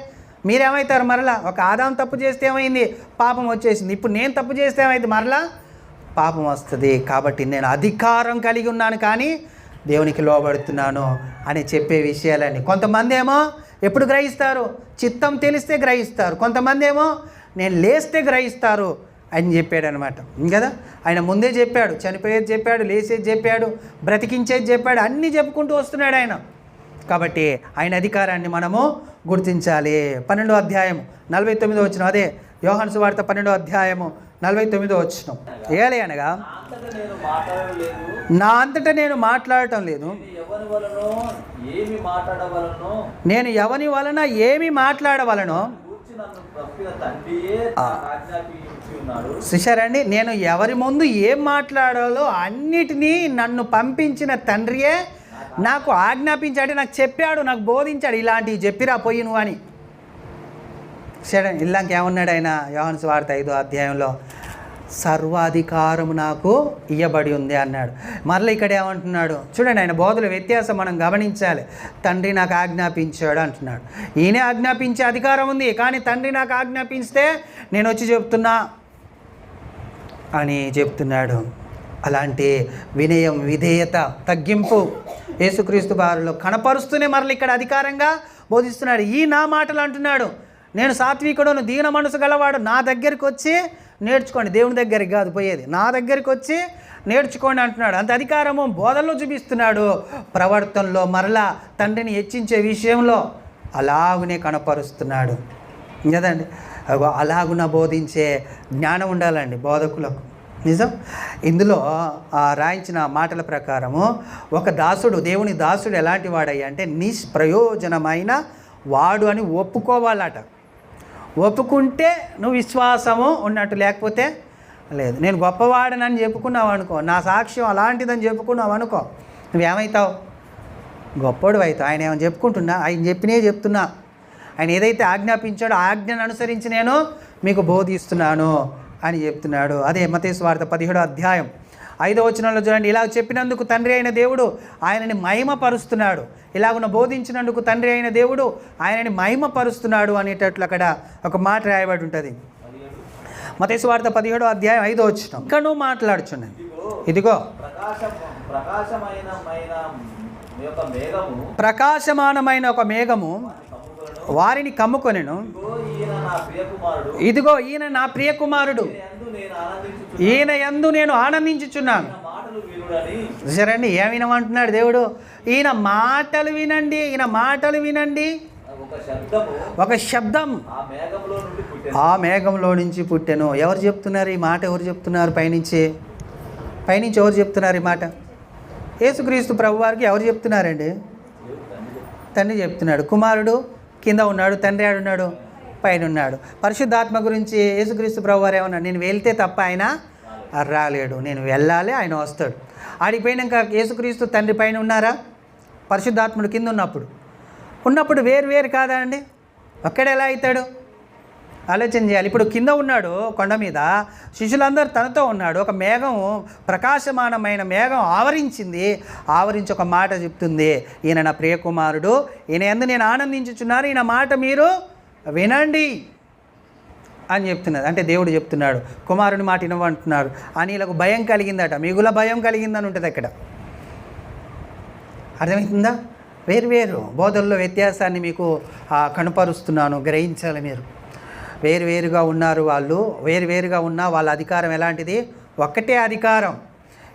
మీరేమవుతారు? మరలా ఒక ఆదాం తప్పు చేస్తే ఏమైంది? పాపం వచ్చేసింది. ఇప్పుడు నేను తప్పు చేస్తే ఏమైంది? మరలా పాపం వస్తుంది. కాబట్టి నేను అధికారం కలిగి ఉన్నాను కానీ దేవునికి లోబడుతున్నాను అని చెప్పే విషయాలని కొంతమంది ఏమో ఎప్పుడు గ్రహిస్తారు? చిత్తం తెలిస్తే గ్రహిస్తారు. కొంతమంది ఏమో నేను లేస్తే గ్రహిస్తారు అని చెప్పాడు అనమాట కదా. ఆయన ముందే చెప్పాడు, చనిపోయేది చెప్పాడు, లేచేది చెప్పాడు, బ్రతికించేది చెప్పాడు, అన్నీ చెప్పుకుంటూ వస్తున్నాడు ఆయన. కాబట్టి ఆయన అధికారాన్ని మనము గుర్తించాలి. 12వ అధ్యాయము 49వ వచనం, అదే యోహాను సువార్త 12వ అధ్యాయము 49వ వచనం. ఏలే అనగా నా అంతటా నేను మాట్లాడటం లేదు, నేను ఎవని వలన ఏమి మాట్లాడవలనో. చూశారండి, నేను ఎవరి ముందు ఏం మాట్లాడాలో అన్నిటినీ నన్ను పంపించిన తండ్రియే నాకు ఆజ్ఞాపించాడు, నాకు చెప్పాడు, నాకు బోధించాడు. ఇలాంటివి చెప్పిరా పోయి నువ్వు అని. సరే, ఇలాంకేమన్నాడు ఆయన యోహాను సువార్త 5వ అధ్యాయంలో? సర్వాధికారము నాకు ఇయ్యబడి ఉంది అన్నాడు. మరలా ఇక్కడ ఏమంటున్నాడు చూడండి, ఆయన బోధల వ్యత్యాసం మనం గమనించాలి. తండ్రి నాకు ఆజ్ఞాపించాడు అంటున్నాడు. ఈయనే ఆజ్ఞాపించే అధికారం ఉంది కానీ తండ్రి నాకు ఆజ్ఞాపిస్తే నేను వచ్చి చెప్తున్నా అని చెప్తున్నాడు. అలాంటి వినయం, విధేయత, తగ్గింపు యేసుక్రీస్తు వారిలో కనపరుస్తూనే మరలా ఇక్కడ అధికారంగా బోధిస్తున్నాడు. ఈ నా మాటలు అంటున్నాడు, నేను సాత్వికుడును, దీన మనసు గలవాడు, నా దగ్గరికి వచ్చి నేర్చుకోండి. దేవుని దగ్గరికి కాదు పోయేది, నా దగ్గరికి వచ్చి నేర్చుకోండి అంటున్నాడు. అంత అధికారము బోధనలో చూపిస్తున్నాడు, ప్రవర్తనలో మరలా తండ్రిని హెచ్చించే విషయంలో అలాగునే కనపరుస్తున్నాడు కదండి. అలాగున బోధించే జ్ఞానం ఉండాలండి బోధకులకు. నిజం. ఇందులో రాయించిన మాటల ప్రకారము ఒక దాసుడు, దేవుని దాసుడు ఎలాంటి వాడయ్యా అంటే నిష్ప్రయోజనమైన వాడు అని ఒప్పుకోవాలట. ఒప్పుకుంటే నువ్వు విశ్వాసము ఉన్నట్టు, లేకపోతే లేదు. నేను గొప్పవాడనని చెప్పుకున్నావు అనుకో, నా సాక్ష్యం అలాంటిదని చెప్పుకున్నావు అనుకో, నువ్వేమవుతావు? గొప్పవాడు అవుతావు. ఆయన ఏమైనా చెప్పుకుంటున్నా? ఆయన చెప్పినే చెప్తున్నా. ఆయన ఏదైతే ఆజ్ఞాపించాడో ఆజ్ఞను అనుసరించి నేను మీకు బోధిస్తున్నాను అని చెప్తున్నాడు. అదే మత్తయి సువార్త 17వ అధ్యాయం 5వ వచనంలో చూడండి, ఇలాగ చెప్పినందుకు తండ్రి అయిన దేవుడు ఆయనని మహిమపరుస్తున్నాడు, ఇలాగున బోధించినందుకు తండ్రి అయిన దేవుడు ఆయనని మహిమపరుస్తున్నాడు అనేటట్లు అక్కడ ఒక మాట రాయబడి ఉంటుంది. మత్తయి సువార్త 17వ అధ్యాయం 5వ వచనం. ఇంకా నువ్వు మాట్లాడుచున్నాను, ఇదిగో ప్రకాశమానమైన ఒక మేఘము వారిని కమ్ముకొనెను, ఇదిగో ఈయన నా ప్రియ కుమారుడు, ఈయన యందు నేను ఆనందించుచున్నాను. సరేండి, ఏమి వినమంటున్నాడు దేవుడు? ఈయన మాటలు వినండి, ఈయన మాటలు వినండి. ఒక శబ్దం ఆ మేఘంలో నుంచి పుట్టెను. ఎవరు చెప్తున్నారు ఈ మాట? ఎవరు చెప్తున్నారు? పైనుంచి ఎవరు చెప్తున్నారు ఈ మాట? యేసుక్రీస్తు ప్రభువారికి ఎవరు చెప్తున్నారండి? తండ్రి చెప్తున్నాడు. కుమారుడు కింద ఉన్నాడు, తండ్రి ఆడున్నాడు, పైన ఉన్నాడు. పరిశుద్ధాత్మ గురించి యేసుక్రీస్తు ప్రభువారు ఏమన్నాడు? నేను వెళ్తే తప్ప ఆయన రాలేడు, నేను వెళ్ళాలి, ఆయన వస్తాడు. ఆడిపోయినాక యేసుక్రీస్తు తండ్రి పైన ఉన్నారా? పరిశుద్ధాత్ముడు కింద ఉన్నప్పుడు వేరు కాదా అండి? ఒక్కడే ఎలా అవుతాడు? ఆలోచన చేయాలి. ఇప్పుడు కింద ఉన్నాడు కొండ మీద, శిష్యులందరూ తనతో ఉన్నాడు. ఒక మేఘం, ప్రకాశమానమైన మేఘం ఆవరించి ఒక మాట చెప్తుంది, ఈయన నా ప్రియకుమారుడు, ఈయన యందు నేను ఆనందించుచున్నాను, ఈయన మాట మీరు వినండి అని చెప్తున్నది. అంటే దేవుడు చెప్తున్నాడు, కుమారుని మాట వినమంటున్నారు అని. వీళ్ళకు భయం కలిగిందట, మిగుల భయం కలిగిందని ఉంటుంది అక్కడ. అర్థమవుతుందా? వేరు బోధల్లో వ్యత్యాసాన్ని మీకు కనపరుస్తున్నాను, గ్రహించాలి మీరు. వేరుగా ఉన్నారు వాళ్ళు, వేరుగా ఉన్న వాళ్ళ అధికారం ఎలాంటిది? ఒక్కటే అధికారం.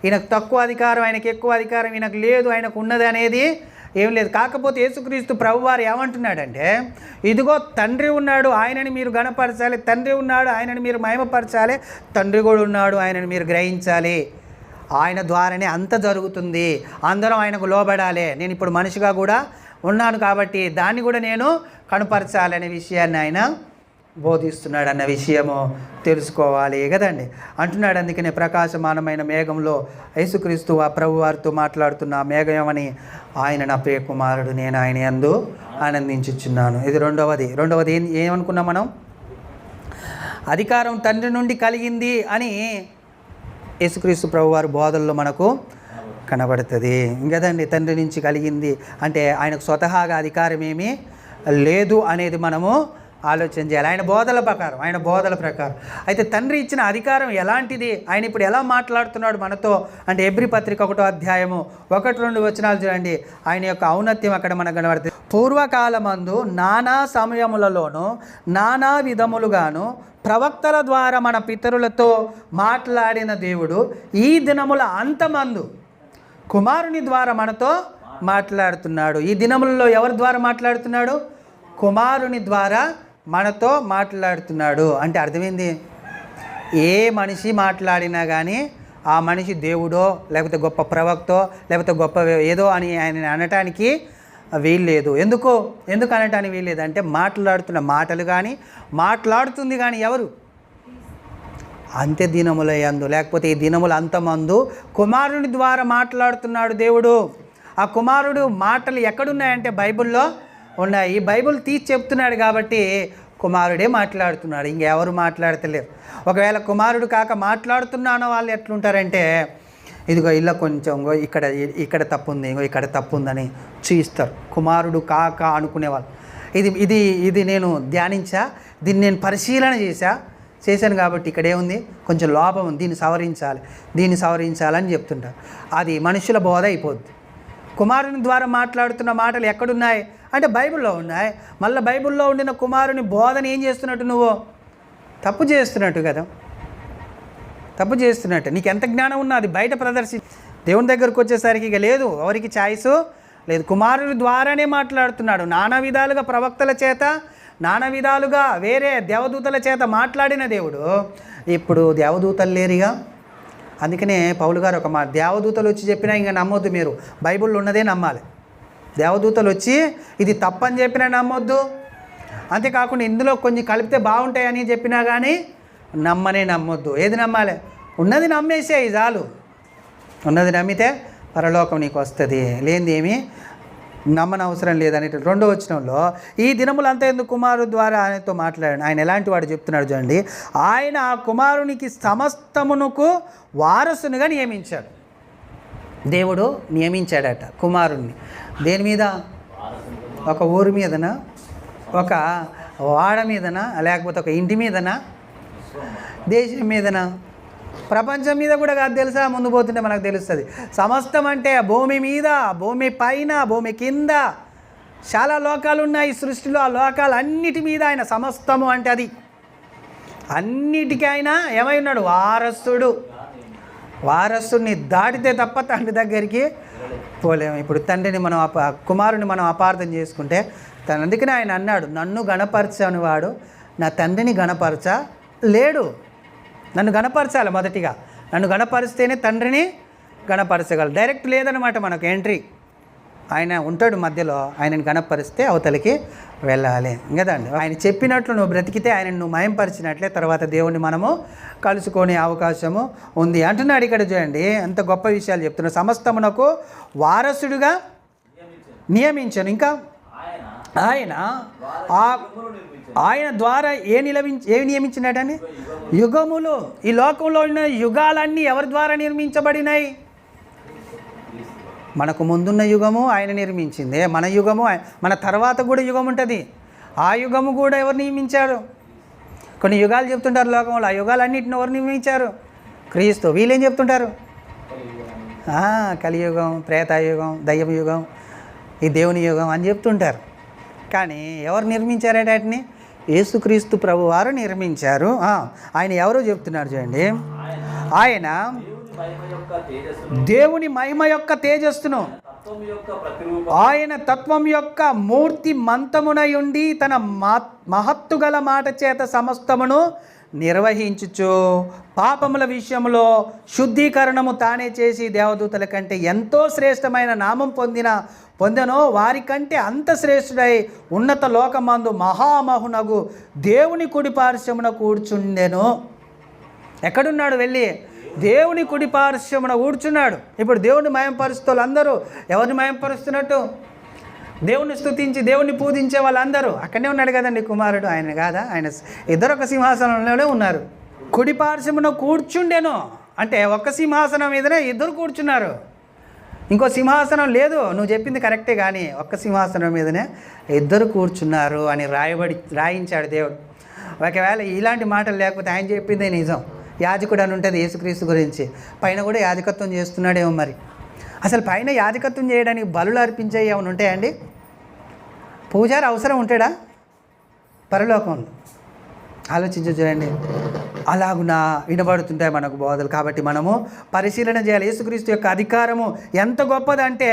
ఈయనకు తక్కువ అధికారం, ఆయనకు ఎక్కువ అధికారం ఈయనకు లేదు, ఆయనకు ఉన్నది అనేది ఏం లేదు. కాకపోతే యేసుక్రీస్తు ప్రభువారు ఏమంటున్నాడంటే, ఇదిగో తండ్రి ఉన్నాడు, ఆయనని మీరు గణపరచాలి, తండ్రి ఉన్నాడు, ఆయనని మీరు మహిమపరచాలి, తండ్రి కూడా ఉన్నాడు, ఆయనని మీరు గ్రహించాలి, ఆయన ద్వారానే అంత జరుగుతుంది, అందరం ఆయనకు లోబడాలి. నేను ఇప్పుడు మనిషిగా కూడా ఉన్నాను కాబట్టి దాన్ని కూడా నేను కనుపరచాలనే విషయాన్ని ఆయన బోధిస్తున్నాడు అన్న విషయము తెలుసుకోవాలి కదండి. అంటున్నాడు, అందుకనే ప్రకాశమానమైన మేఘంలో యేసుక్రీస్తు ఆ ప్రభు వారితో మాట్లాడుతున్న ఆ మేఘం ఏమని, ఆయన నా ప్రియ కుమారుడు, నేను ఆయన యందు ఆనందించుచున్నాను. ఇది రెండవది ఏమనుకున్నాం మనం, అధికారం తండ్రి నుండి కలిగింది అని యేసుక్రీస్తు ప్రభు వారి బోధనలో మనకు కనబడుతుంది కదండి. తండ్రి నుంచి కలిగింది అంటే ఆయనకు స్వతహాగా అధికారం ఏమీ లేదు అనేది మనము ఆలోచన చేయాలి. ఆయన బోధల ప్రకారం అయితే తండ్రి ఇచ్చిన అధికారం ఎలాంటిది, ఆయన ఇప్పుడు ఎలా మాట్లాడుతున్నాడు మనతో అంటే హెబ్రీ పత్రిక 1వ అధ్యాయము 1-2 వచనాలు చూడండి. ఆయన యొక్క ఔన్నత్యం అక్కడ మనకు కనబడుతుంది. పూర్వకాలమందు నానా సమయములలోనూ నానా విధములుగాను ప్రవక్తల ద్వారా మన పితరులతో మాట్లాడిన దేవుడు ఈ దినముల అంతమందు కుమారుని ద్వారా మనతో మాట్లాడుతున్నాడు. ఈ దినములలో ఎవరి ద్వారా మాట్లాడుతున్నాడు? కుమారుని ద్వారా మనతో మాట్లాడుతున్నాడు. అంటే అర్థమైంది, ఏ మనిషి మాట్లాడినా కానీ ఆ మనిషి దేవుడో లేకపోతే గొప్ప ప్రవక్తో లేకపోతే గొప్ప ఏదో అని ఆయన అనటానికి వీల్లేదు. ఎందుకు అనటానికి వీల్లేదు అంటే మాట్లాడుతున్న మాటలు కానీ మాట్లాడుతుంది కానీ ఎవరు? అంత్య దినముల యందు లేకపోతే ఈ దినముల అంతమందు కుమారుని ద్వారా మాట్లాడుతున్నాడు దేవుడు. ఆ కుమారుడు మాటలు ఎక్కడున్నాయంటే బైబిల్లో ఉన్నాయి. ఈ బైబిల్ తీసి చెప్తున్నాడు కాబట్టి కుమారుడే మాట్లాడుతున్నాడు, ఇంకెవరు మాట్లాడతలేరు. ఒకవేళ కుమారుడు కాక మాట్లాడుతున్నానో వాళ్ళు ఎట్లుంటారంటే, ఇదిగో ఇలా కొంచెం ఇక్కడ తప్పు ఉంది, ఇక్కడ తప్పు ఉందని చూయిస్తారు. కుమారుడు కాక అనుకునేవాళ్ళు. ఇది నేను ధ్యానించా, దీన్ని నేను పరిశీలన చేశాను కాబట్టి ఇక్కడ ఏముంది, కొంచెం లోపం ఉంది, దీన్ని సవరించాలని చెప్తుంటారు. అది మనుషుల బోధ అయిపోద్ది. కుమారుని ద్వారా మాట్లాడుతున్న మాటలు ఎక్కడున్నాయి అంటే బైబిల్లో ఉన్నాయి. మళ్ళీ బైబిల్లో ఉండిన కుమారుని బోధన ఏం చేస్తున్నట్టు? నువ్వు తప్పు చేస్తున్నట్టు కదా, తప్పు చేస్తున్నట్టు. నీకు ఎంత జ్ఞానం ఉన్నా అది బయట దేవుని దగ్గరకు వచ్చేసరికి ఇక లేదు, ఎవరికి ఛాయిస్ లేదు. కుమారుని ద్వారానే మాట్లాడుతున్నాడు. నానా విధాలుగా ప్రవక్తల చేత, నానా విధాలుగా వేరే దేవదూతల చేత మాట్లాడిన దేవుడు ఇప్పుడు దేవదూతలు లేరుగా. అందుకనే పౌలు గారు ఒక దేవదూతలు వచ్చి చెప్పినా ఇంకా నమ్మొద్దు, మీరు బైబిల్లో ఉన్నదే నమ్మాలి. దేవదూతలు వచ్చి ఇది తప్పని చెప్పినా నమ్మొద్దు, అంతేకాకుండా ఇందులో కొన్ని కలిపితే బాగుంటాయని చెప్పినా కానీ నమ్మొద్దు. ఏది నమ్మాలి? ఉన్నది నమ్మేసే చాలు. ఉన్నది నమ్మితే పరలోకం నీకు వస్తుంది, లేనిది ఏమీ నమ్మనవసరం లేదని 2వ వచనంలో ఈ దినములంతా ఎందుకు కుమారుడు ద్వారా ఆయనతో మాట్లాడాడు. ఆయన ఎలాంటి వాడు చెప్తున్నాడు చూడండి. ఆయన ఆ కుమారునికి సమస్తమునకు వారసునిగా నియమించాడు. దేవుడు నియమించాడట కుమారుణ్ణి. దేని మీద? ఒక ఊరి మీదనా, ఒక వాడ మీదనా, లేకపోతే ఒక ఇంటి మీదనా, దేశం మీదనా, ప్రపంచం మీద కూడా కాదు తెలుసా. ముందు పోతుంటే మనకు తెలుస్తుంది. సమస్తం అంటే భూమి మీద, భూమి పైన, భూమి కింద చాలా లోకాలు ఉన్నాయి సృష్టిలో. ఆ లోకాలన్నిటి మీద ఆయన సమస్తము అంటే అది అన్నిటికీ ఆయన ఏమై ఉన్నాడు? వారసుడిని దాటితే తప్ప తండ్రి దగ్గరికి పోలేము. ఇప్పుడు తండ్రిని మనం కుమారుని మనం అపార్థం చేసుకుంటే అందుకనే ఆయన అన్నాడు, నన్ను గణపరచని వాడు నా తండ్రిని గణపరచలేడు. నన్ను గణపరచాలి. మొదటిగా నన్ను గణపరిస్తేనే తండ్రిని గణపరచగలరు. డైరెక్ట్ లేదనమాట మనకు ఎంట్రీ. ఆయన ఉంటాడు మధ్యలో, ఆయనని గణపరిస్తే అవతలికి వెళ్ళాలి కదండి. ఆయన చెప్పినట్లు నువ్వు బ్రతికితే ఆయనను నువ్వు మయంపరిచినట్లే తర్వాత దేవుణ్ణి మనము కలుసుకునే అవకాశము ఉంది అంటున్నాడు. ఇక్కడ చూడండి ఎంత గొప్ప విషయాలు చెప్తున్నాడు. సమస్తమునకు వారసుడుగా నియమించను. ఇంకా ఆయన ద్వారా ఏమి నియమించినాడని? యుగములు. ఈ లోకంలో ఉన్న యుగాలన్నీ ఎవరి ద్వారా నిర్మించబడినాయి? మనకు ముందున్న యుగము ఆయన నిర్మించిందే. మన యుగము, మన తర్వాత కూడా యుగం ఉంటుంది. ఆ యుగము కూడా ఎవరు నియమించారు? కొన్ని యుగాలు చెప్తుంటారు లోకంలో. ఆ యుగాలన్నింటిని ఎవరు నియమించారు? క్రీస్తు. వీళ్ళేం చెప్తుంటారు? కలియుగం, త్రేతాయుగం, దయ్యం యుగం, ఈ దేవుని యుగం అని చెప్తుంటారు. కానీ ఎవరు నిర్మించారట వాటిని? యేసుక్రీస్తు ప్రభు వారు నిర్మించారు. ఆయన ఎవరో చెప్తున్నారు చూడండి. ఆయన దేవుని మహిమ యొక్క తేజస్సును, ఆయన తత్వం యొక్క మూర్తి మంతమునై ఉండి తన మహత్తు గల మాట చేత సమస్తమును నిర్వహించుచు పాపముల విషయంలో శుద్ధీకరణము తానే చేసి దేవదూతల కంటే ఎంతో శ్రేష్టమైన నామం పొందెనో వారికంటే అంత శ్రేష్ఠుడై ఉన్నత లోకమందు మహామహునగు దేవుని కుడి పార్శ్వమున కూర్చుండెను. ఎక్కడున్నాడు? వెళ్ళి దేవుని కుడి పార్శ్వమున కూర్చున్నాడు. ఇప్పుడు దేవుని మయంపరుస్తూ వాళ్ళందరూ ఎవరిని మయంపరుస్తున్నట్టు? దేవుని స్తుతించి దేవుని పూజించే వాళ్ళందరూ అక్కడనే ఉన్నాడు కదండి కుమారుడు. ఆయన కాదా? ఆయన ఇద్దరు ఒక సింహాసనంలోనే ఉన్నారు. కుడి పార్శ్వమున కూర్చుండెను అంటే ఒక సింహాసనం మీదనే ఇద్దరు కూర్చున్నారు. ఇంకో సింహాసనం లేదు. నువ్వు చెప్పింది కరెక్టే, కానీ ఒక్క సింహాసనం మీదనే ఇద్దరు కూర్చున్నారు అని రాయించాడు దేవుడు. ఒకవేళ ఇలాంటి మాటలు లేకపోతే ఆయన చెప్పిందే నిజం. యాజకుడు అని ఉంటుంది యేసుక్రీస్తు గురించి. పైన కూడా యాజకత్వం చేస్తున్నాడేమో మరి. అసలు పైన యాజకత్వం చేయడానికి బలులు అర్పించే ఏమైనా ఉంటాయండి? పూజారి అవసరం ఉంటాడా పరలోకంలో? ఆలోచించి చూడండి. అలాగునా వినబడుతుంటాయి మనకు బోధలు. కాబట్టి మనము పరిశీలన చేయాలి. యేసుక్రీస్తు యొక్క అధికారము ఎంత గొప్పదంటే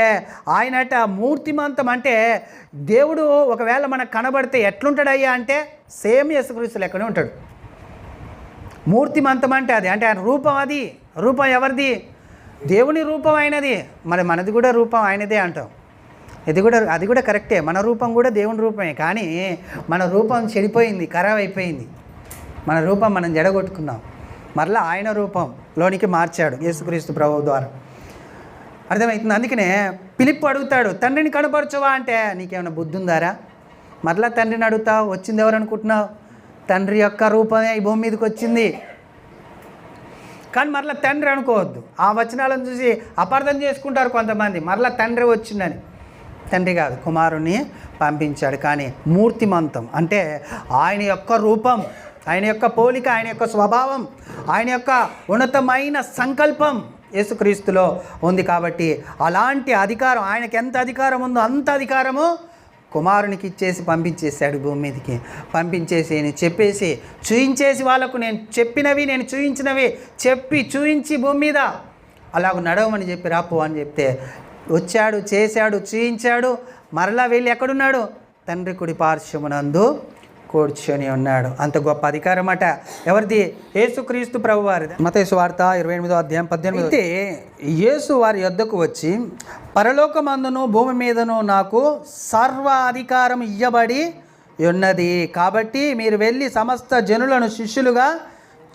ఆయనట మూర్తిమంతం. అంటే దేవుడు ఒకవేళ మనకు కనబడితే ఎట్లుంటాడయ్యా అంటే సేమ్ యేసుక్రీస్తు లెక్కనే ఉంటాడు. మూర్తిమంతం అంటే అది అంటే ఆయన రూపం. అది రూపం ఎవరిది? దేవుని రూపం అయినది. మరి మనది కూడా రూపం ఆయనదే అంటాం. అది కూడా కరెక్టే. మన రూపం కూడా దేవుని రూపమే. కానీ మన రూపం చెడిపోయింది, ఖరాబ్ అయిపోయింది. మన రూపం మనం జడగొట్టుకున్నాం. మరలా ఆయన రూపంలోనికి మార్చాడు యేసుక్రీస్తు ప్రభువు ద్వారా. అర్థమవుతుంది. అందుకనే పిలిప్పు అడుగుతాడు, తండ్రిని కనపరచవా అంటే నీకేమైనా బుద్ధి ఉందారా? మరలా తండ్రిని అడుగుతావు. వచ్చింది ఎవరు అనుకుంటున్నావు? తండ్రి యొక్క రూపమే ఈ భూమి మీదకి వచ్చింది. కానీ మరలా తండ్రి అనుకోవద్దు. ఆ వచనాలను చూసి అపార్థం చేసుకుంటారు కొంతమంది. మరలా తండ్రి వచ్చిందని. తండ్రి కాదు, కుమారుణ్ణి పంపించాడు. కానీ మూర్తిమంతం అంటే ఆయన యొక్క రూపం, ఆయన యొక్క పోలిక, ఆయన యొక్క స్వభావం, ఆయన యొక్క ఉన్నతమైన సంకల్పం యేసుక్రీస్తులో ఉంది. కాబట్టి అలాంటి అధికారం, ఆయనకి ఎంత అధికారం ఉందో అంత అధికారము కుమారునికి ఇచ్చేసి పంపించేశాడు భూమి మీదకి. పంపించేసి చెప్పేసి చూయించేసి వాళ్ళకు నేను చెప్పినవి నేను చూయించినవి చెప్పి చూయించి భూమి మీద అలాగ నడవమని చెప్పి రాపో అని చెప్తే వచ్చాడు, చేశాడు, చూయించాడు. మరలా వెళ్ళి ఎక్కడున్నాడు? తండ్రి కుడి పార్శ్వమునందు కూర్చొని ఉన్నాడు. అంత గొప్ప అధికారం అట. ఎవరిది? యేసుక్రీస్తు ప్రభువారిది. మత్తయి సువార్త 28వ అధ్యాయం 18. అయితే యేసు వారి యొద్దకు వచ్చి పరలోకమందును భూమి మీదను నాకు సర్వ అధికారం ఇయ్యబడి ఉన్నది. కాబట్టి మీరు వెళ్ళి సమస్త జనులను శిష్యులుగా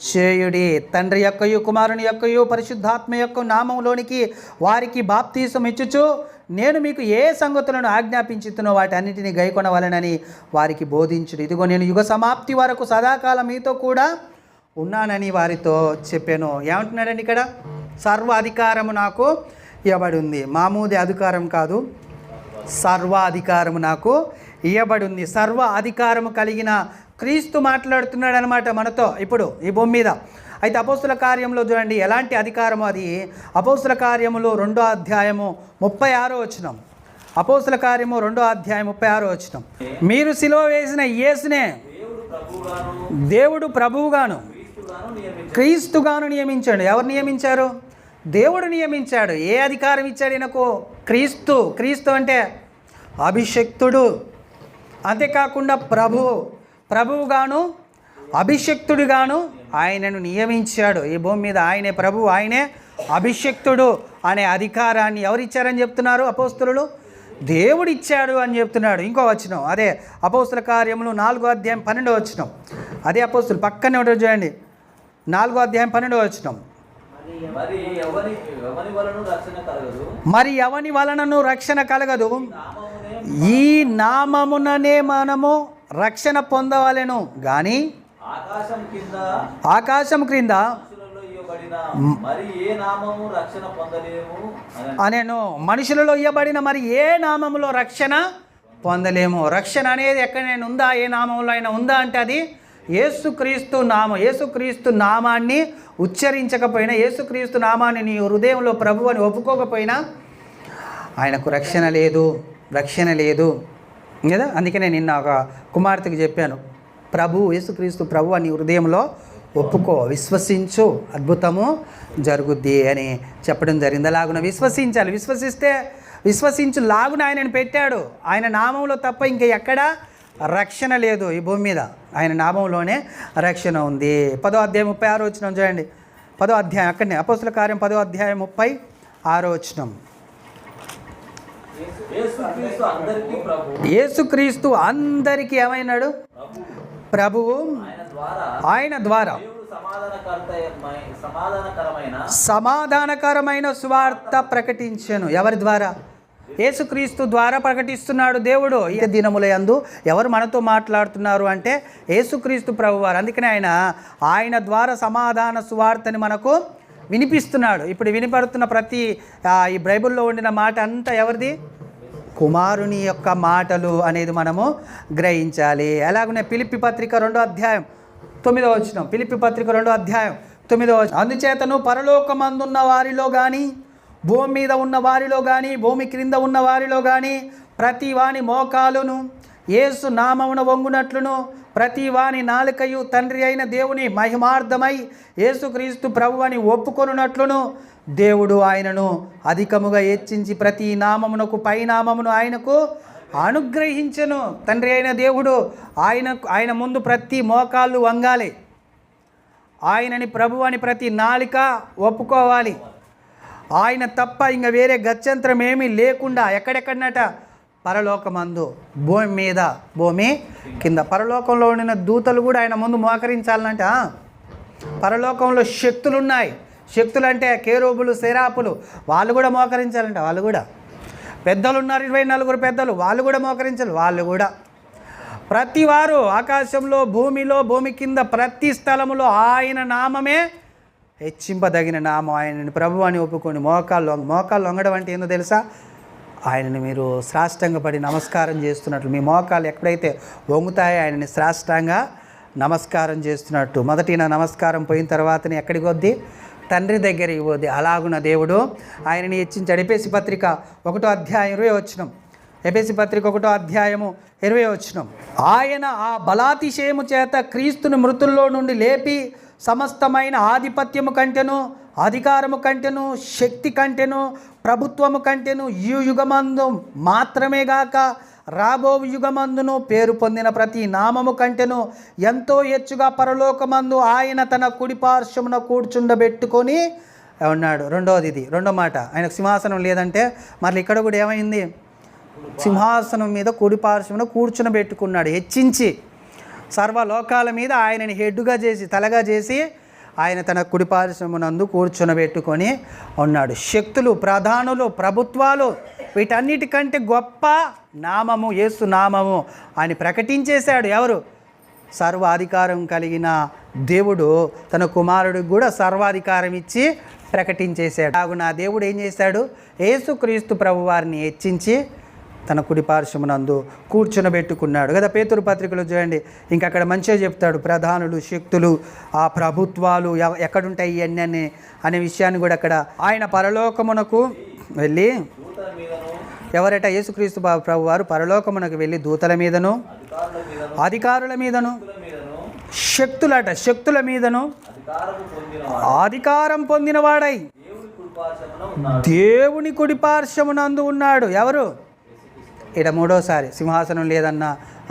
చేయుడి. తండ్రి యొక్కయు కుమారుని యొక్కయు పరిశుద్ధాత్మ యొక్క నామంలోనికి వారికి బాప్తీసం ఇచ్చుచు నేను మీకు ఏ సంగతులను ఆజ్ఞాపించుతున్నో వాటన్నిటిని గైకొనవలెనని వారికి బోధించుడు. ఇదిగో నేను యుగ సమాప్తి వరకు సదాకాలం మీతో కూడా ఉన్నానని వారితో చెప్పాను. ఏమంటున్నాడండి ఇక్కడ? సర్వ అధికారము నాకు ఇవ్వబడి ఉంది. మామూలు అధికారం కాదు, సర్వ అధికారము నాకు ఇవ్వబడి ఉంది. సర్వ అధికారము కలిగిన క్రీస్తు మాట్లాడుతున్నాడు అనమాట మనతో ఇప్పుడు ఈ భూమి మీద. అయితే అపోస్తుల కార్యంలో చూడండి ఎలాంటి అధికారము అది. అపోస్తుల కార్యములు 2వ అధ్యాయము 36వ వచనం. అపోస్తుల కార్యము 2వ అధ్యాయం 36వ వచనం. మీరు సిలువ వేసిన యేసునే దేవుడు ప్రభువుగాను క్రీస్తుగాను నియమించాడు. ఎవరు నియమించారు? దేవుడు నియమించాడు. ఏ అధికారం ఇచ్చాడు ఈయనకు? క్రీస్తు అంటే అభిషక్తుడు. అంతేకాకుండా ప్రభువుగాను అభిషక్తుడిగాను ఆయనను నియమించాడు ఈ భూమి మీద. ఆయనే ప్రభువు, ఆయనే అభిషక్తుడు అనే అధికారాన్ని ఎవరిచ్చారని చెప్తున్నారు అపోస్తులు? దేవుడు ఇచ్చాడు అని చెప్తున్నాడు. ఇంకో వచనం అదే అపోస్తుల కార్యములు 4వ అధ్యాయం 12వ వచనం. అదే అపోస్తులు పక్కనే ఉంటుంది చూడండి, 4వ అధ్యాయం 12వ వచనం. మరి ఎవని వలనను రక్షణ కలగదు, ఈ నామముననే మనము రక్షణ పొందవలెను గాని ఆకాశం క్రింద అనేను మనుషులలో ఇవ్వబడిన మరి ఏ నామములో రక్షణ పొందలేము. రక్షణ అనేది ఎక్కడైనా ఉందా? ఏ నామంలో అయినా ఉందా అంటే అది యేసుక్రీస్తు నామం. యేసుక్రీస్తు నామాన్ని ఉచ్చరించకపోయినా, యేసుక్రీస్తు నామాన్ని నీ హృదయంలో ప్రభు అని ఒప్పుకోకపోయినా ఆయనకు రక్షణ లేదు కదా. అందుకనే నిన్న ఒక కుమార్తెకి చెప్పాను, యేసుక్రీస్తు ప్రభు అని హృదయంలో ఒప్పుకో, విశ్వసించు, అద్భుతము జరుగుద్ది అని చెప్పడం జరిగింది. అలాగున విశ్వసించాలి. విశ్వసించు లాగున ఆయనను పెట్టాడు. ఆయన నామంలో తప్ప ఇంక ఎక్కడా రక్షణ లేదు ఈ భూమి మీద. ఆయన నామంలోనే రక్షణ ఉంది. 10వ అధ్యాయం 36వ వచనం చూడండి. 10వ అధ్యాయం అక్కడనే అపోస్తుల కార్యం 10వ అధ్యాయం 36వ వచనం. యేసుక్రీస్తు అందరికీ ప్రభువు. యేసుక్రీస్తు అందరికీ ఏమైనాడు? ప్రభువు. ఆయన ద్వారా దేవుడు సమాధానకరమైన సువార్త ప్రకటించెను. ఎవరి ద్వారా? యేసుక్రీస్తు ద్వారా ప్రకటిస్తున్నాడు దేవుడు. ఈ దినముల యందు ఎవరు మనతో మాట్లాడుతున్నారు అంటే యేసుక్రీస్తు ప్రభువారు. అందుకనే ఆయన ద్వారా సమాధాన సువార్తని మనకు వినిపిస్తున్నాడు. ఇప్పుడు వినిపడుతున్న ప్రతి ఈ బైబిల్లో ఉండిన మాట అంతా ఎవరిది? కుమారుని యొక్క మాటలు అనేది మనము గ్రహించాలి. అలాగనే ఫిలిప్పీ పత్రిక 2వ అధ్యాయం 9వ వచనం. ఫిలిప్పీ పత్రిక 2వ అధ్యాయం 9వ వచనం. అందుచేతను పరలోకమందున్న వారిలో కానీ, భూమి మీద ఉన్న వారిలో కానీ, భూమి క్రింద ఉన్న వారిలో కానీ ప్రతి వాని మోకాలును యేసు నామమున వంగునట్లును, ప్రతి వాని నాలుకయు తండ్రి అయిన దేవుని మహిమార్థమై యేసుక్రీస్తు ప్రభు అని ఒప్పుకొనున్నట్లును దేవుడు ఆయనను అధికముగా హెచ్చించి ప్రతి నామమునకు పైనామమును ఆయనకు అనుగ్రహించెను. తండ్రి అయిన దేవుడు ఆయన ముందు ప్రతి మోకాళ్ళు వంగాలి. ఆయనని ప్రభు అని ప్రతి నాలిక ఒప్పుకోవాలి. ఆయన తప్ప ఇంకా వేరే గత్యంతరం ఏమీ లేకుండా ఎక్కడెక్కడనట? పరలోకమందు, భూమి మీద, భూమి కింద. పరలోకంలో ఉండిన దూతలు కూడా ఆయన ముందు మోకరించాలంట. పరలోకంలో శక్తులు ఉన్నాయి. శక్తులు అంటే కేరూబులు, సెరాపులు, వాళ్ళు కూడా మోకరించాలంట. వాళ్ళు కూడా పెద్దలు ఉన్నారు, 24 పెద్దలు, వాళ్ళు కూడా మోకరించాలి. వాళ్ళు కూడా ప్రతి వారు ఆకాశంలో, భూమిలో, భూమి కింద ప్రతి స్థలములో ఆయన నామమే హెచ్చింపదగిన నామం. ఆయనని ప్రభు అని ఒప్పుకొని మోకాళ్ళు వంగడం అంటే ఏందో తెలుసా? ఆయనని మీరు సాష్టాంగ పడి నమస్కారం చేస్తున్నట్లు. మీ మోకాలు ఎక్కడైతే వంగుతాయో ఆయనని సాష్టాంగ నమస్కారం చేస్తున్నట్టు. మొదటి నమస్కారం పోయిన తర్వాతనే ఎక్కడికి వద్ది? తండ్రి దగ్గరికి పోద్ది. అలాగున్న దేవుడు ఆయనని హెచ్చించాడు. ఎఫెసీ పత్రిక 1వ అధ్యాయం 20వ వచనం. ఎఫెసీ పత్రిక 1వ అధ్యాయము 20వ వచనం. ఆయన ఆ బలాతిశయము చేత క్రీస్తుని మృతుల్లో నుండి లేపి సమస్తమైన ఆధిపత్యము కంటెను, అధికారము కంటెను, శక్తి కంటెను, ప్రభుత్వము కంటెను ఈ యుగమందు మాత్రమే గాక రాబో యుగమందును పేరు పొందిన ప్రతి నామము కంటెను ఎంతో హెచ్చుగా పరలోకమందు ఆయన తన కుడి పార్శ్వమున కూర్చుండబెట్టుకొని ఉన్నాడు. రెండో మాట. ఆయనకు సింహాసనం లేదంటే మరి ఇక్కడ కూడా ఏమైంది? సింహాసనం మీద కుడి పార్శ్వమున కూర్చునబెట్టుకున్నాడు. హెచ్చించి సర్వలోకాల మీద ఆయనని హెడ్డుగా చేసి, తలగా చేసి ఆయన తన కుడి పార్శ్వమునందు కూర్చునబెట్టుకొని ఉన్నాడు. శక్తులు, ప్రధానులు, ప్రభుత్వాలు వీటన్నిటికంటే గొప్ప నామము యేసు నామము అని ప్రకటించేశాడు. ఎవరు? సర్వాధికారం కలిగిన దేవుడు తన కుమారుడికి కూడా సర్వాధికారం ఇచ్చి ప్రకటించేశాడు. కావున దేవుడు ఏం చేశాడు? యేసుక్రీస్తు ప్రభు వారిని హెచ్చించి తన కుడి పార్శ్వమునందు కూర్చునబెట్టుకున్నాడు కదా. పేతురు పత్రికలో చూడండి, ఇంకా అక్కడ మంచిగా చెప్తాడు. ప్రధానులు, శక్తులు, ఆ ప్రభుత్వాలు ఎక్కడుంటాయి ఇవన్నీ అనే విషయాన్ని కూడా అక్కడ ఆయన పరలోకమునకు వెళ్ళి, ఎవరట? యేసుక్రీస్తు ప్రభు వారు పరలోకమునకు వెళ్ళి దూతల మీదను, అధికారుల మీదను, శక్తుల మీదను అధికారం పొందినవాడై దేవుని కుడి పార్శ్వమునందు ఉన్నాడు. ఎవరు? ఇక్కడ మూడోసారి సింహాసనం లేదన్న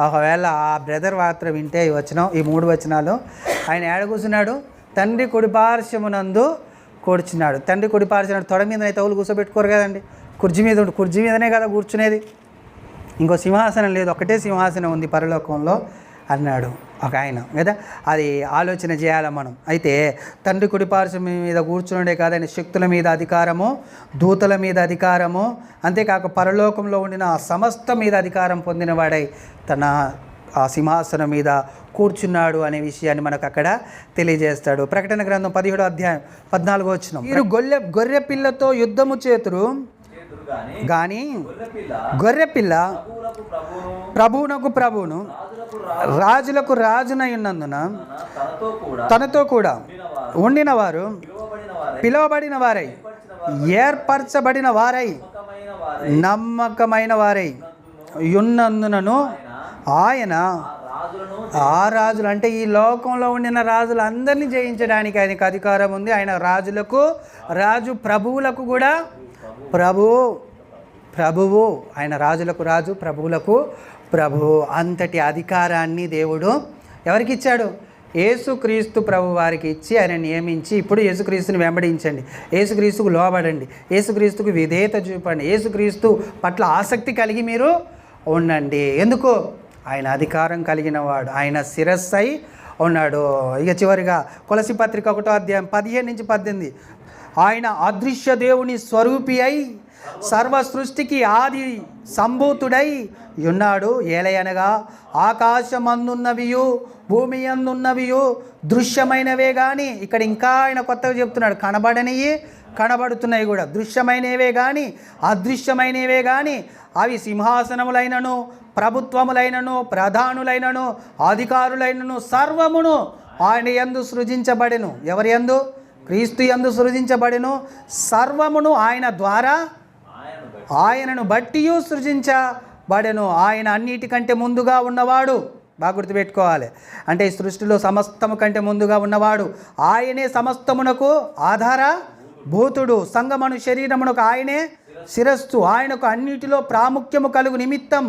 ఒకవేళ ఆ బ్రదర్ మాత్రం వింటే ఈ వచనం, ఈ 3 వచనాలు, ఆయన ఏడ కూర్చున్నాడు? తండ్రి కుడి పార్శ్వమునందు కూర్చున్నాడు. తండ్రి కుడి పార్శ్వమునందు. తొడ మీద అయితే ఎవరు కూర్చోబెట్టుకోరు కదండి. కుర్చీ మీదనే కదా కూర్చునేది. ఇంకో సింహాసనం లేదు, ఒకటే సింహాసనం ఉంది పరలోకంలో అన్నాడు ఒక ఆయన కదా. అది ఆలోచన చేయాలి మనం. అయితే తండ్రి కుడి పార్శ్వం మీద కూర్చున్నాడే కాదని శక్తుల మీద అధికారము, దూతల మీద అధికారము, అంతేకాక పరలోకంలో ఉండిన సమస్త మీద అధికారం పొందినవాడై తన ఆ సింహాసనం మీద కూర్చున్నాడు అనే విషయాన్ని మనకు అక్కడ తెలియజేస్తాడు. ప్రకటన గ్రంథం 17వ అధ్యాయం 14వ వచనం. మీరు గొర్రె పిల్లతో యుద్ధము చేతురు గాని గొర్రెపిల్ల ప్రభువునకు ప్రభువును రాజులకు రాజునై ఉన్నందున తనతో కూడా ఉండిన వారు పిలువబడిన వారై, ఏర్పరచబడిన వారై, నమ్మకమైన వారై ఉన్నందునను ఆయన ఆ రాజులు అంటే ఈ లోకంలో ఉండిన రాజులు అందరినీ జయించడానికి ఆయనకు అధికారం ఉంది. ఆయన రాజులకు రాజు, ప్రభువులకు కూడా ప్రభువు. ఆయన రాజులకు రాజు, ప్రభువులకు ప్రభు అంతటి అధికారాన్ని దేవుడు ఎవరికి ఇచ్చాడు? యేసుక్రీస్తు ప్రభు వారికి ఇచ్చి ఆయన నియమించి, ఇప్పుడు యేసుక్రీస్తుని వెంబడించండి, యేసుక్రీస్తుకు లోబడండి, యేసుక్రీస్తుకు విధేయత చూపండి, యేసుక్రీస్తు పట్ల ఆసక్తి కలిగి మీరు ఉండండి. ఎందుకు? ఆయన అధికారం కలిగిన వాడు, ఆయన శిరస్సై ఉన్నాడు. ఇక చివరిగా కొలసి పత్రిక 1వ అధ్యాయం 15-18, ఆయన అదృశ్య దేవుని స్వరూపి అయి సర్వ సృష్టికి ఆది సంభూతుడై ఉన్నాడు. ఏలయనగా ఆకాశమందున్నవియు భూమి అందున్నవియు దృశ్యమైనవే కానీ, ఇక్కడ ఇంకా ఆయన కొత్తగా చెప్తున్నాడు, కనబడనివి కనబడుతున్నాయి కూడా, దృశ్యమైనవే కానీ అదృశ్యమైనవే కానీ, అవి సింహాసనములైనను ప్రభుత్వములైనను ప్రధానులైనను అధికారులైనను సర్వమును ఆయన యందు సృజించబడెను. ఎవరి యందు? క్రీస్తు యందు సృజించబడెను. సర్వమును ఆయన ద్వారా ఆయనను బట్టి సృజించబడెను. ఆయన అన్నిటికంటే ముందుగా ఉన్నవాడు. బాగా గుర్తుపెట్టుకోవాలి. అంటే ఈ సృష్టిలో సమస్తము కంటే ముందుగా ఉన్నవాడు ఆయనే. సమస్తమునకు ఆధారభూతుడు. సంగమను శరీరమునకు ఆయనే శిరస్సు. ఆయనకు అన్నిటిలో ప్రాముఖ్యము కలుగు నిమిత్తం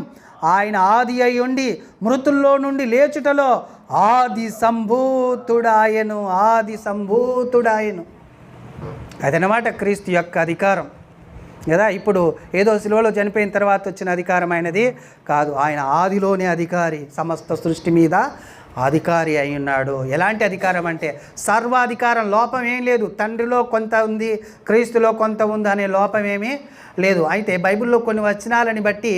ఆయన ఆది అయి ఉండి మృతుల్లో నుండి లేచుటలో ఆది సంభూతుడాయను. ఆది సంభూతుడాయను. అదనమాట క్రీస్తు యొక్క అధికారం కదా. ఇప్పుడు ఏదో శిలువలో చనిపోయిన తర్వాత వచ్చిన అధికారం అయినది కాదు. ఆయన ఆదిలోనే అధికారి, సమస్త సృష్టి మీద అధికారి అయి ఉన్నాడు. ఎలాంటి అధికారం అంటే సర్వాధికారం. లోపం ఏం లేదు. తండ్రిలో కొంత ఉంది, క్రీస్తులో కొంత ఉంది అనే లోపం ఏమీ లేదు. అయితే బైబిల్లో కొన్ని వచనాలని బట్టి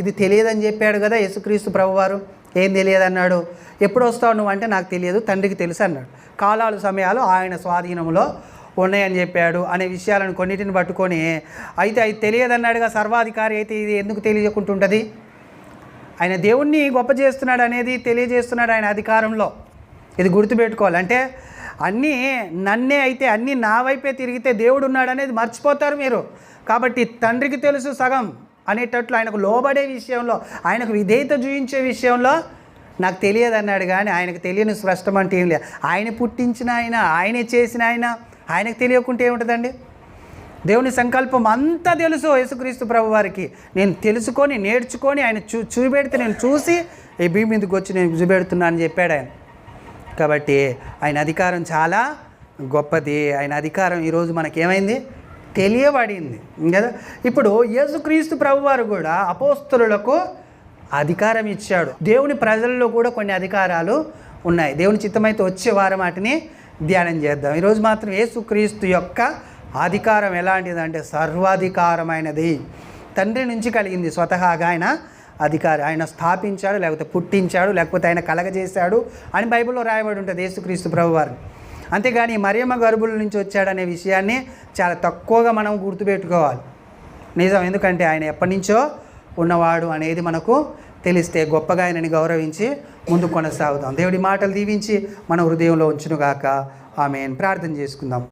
ఇది తెలియదని చెప్పాడు కదా యేసుక్రీస్తు ప్రభువారు. ఏం తెలియదన్నాడు? ఎప్పుడు వస్తావు నువ్వు అంటే నాకు తెలియదు, తండ్రికి తెలుసు అన్నాడు. కాలాలు సమయాలు ఆయన స్వాధీనంలో ఉన్నాయని చెప్పాడు అనే విషయాలను కొన్నిటిని పట్టుకొని, అయితే అది తెలియదన్నాడుగా సర్వాధికారి, అయితే ఇది ఎందుకు తెలియకుంటుంటుంది? ఆయన దేవుణ్ణి గొప్ప చేస్తున్నాడు అనేది తెలియజేస్తున్నాడు ఆయన అధికారంలో. ఇది గుర్తుపెట్టుకోవాలి. అంటే అన్నీ నన్నే అయితే, అన్నీ నా వైపే తిరిగితే దేవుడు ఉన్నాడు అనేది మర్చిపోతారు మీరు. కాబట్టి తండ్రికి తెలుసు సగం అనేటట్లు ఆయనకు లోబడే విషయంలో, ఆయనకు విధేయత చూపించే విషయంలో నాకు తెలియదు అన్నాడు. కానీ ఆయనకు తెలియని స్పష్టం అంటే ఏం లేదు. ఆయన పుట్టించిన ఆయన, ఆయనే చేసిన ఆయన, ఆయనకు తెలియకుంటే ఏముంటుందండి? దేవుని సంకల్పం అంతా తెలుసు యేసుక్రీస్తు ప్రభు వారికి. నేను తెలుసుకొని నేర్చుకొని ఆయన చూపెడితే నేను చూసి ఈ భూమి మీదకి వచ్చి నేను చూపెడుతున్నాను అని చెప్పాడు ఆయన. కాబట్టి ఆయన అధికారం చాలా గొప్పది. ఆయన అధికారం ఈరోజు మనకేమైంది? తెలియబడింది కదా. ఇప్పుడు యేసుక్రీస్తు ప్రభువారు కూడా అపోస్తలులకు అధికారం ఇచ్చాడు. దేవుని ప్రజల్లో కూడా కొన్ని అధికారాలు ఉన్నాయి. దేవుని చిత్తమైతే వచ్చే వారం వాటిని ధ్యానం చేద్దాం. ఈరోజు మాత్రం యేసుక్రీస్తు యొక్క అధికారం ఎలాంటిదంటే సర్వాధికారమైనది. తండ్రి నుంచి కలిగింది స్వతహాగా ఆయన అధికారి. ఆయన స్థాపించాడు, లేకపోతే పుట్టించాడు, లేకపోతే ఆయన కలగజేశాడు అని బైబిల్లో రాయబడి ఉంటుంది యేసుక్రీస్తు ప్రభువారు. అంతేగాని మరియమ్మ గర్భుల నుంచి వచ్చాడనే విషయాన్ని చాలా తక్కువగా మనం గుర్తుపెట్టుకోవాలి. నిజం. ఎందుకంటే ఆయన ఎప్పటి నుంచో ఉన్నవాడు అనేది మనకు తెలిస్తే గొప్పగా ఆయనని గౌరవించి ముందు కొనసాగుతాం. దేవుడి మాటలు దీవించి మన హృదయంలో ఉంచునుగాక. ఆమేన్. ప్రార్థన చేసుకుందాం.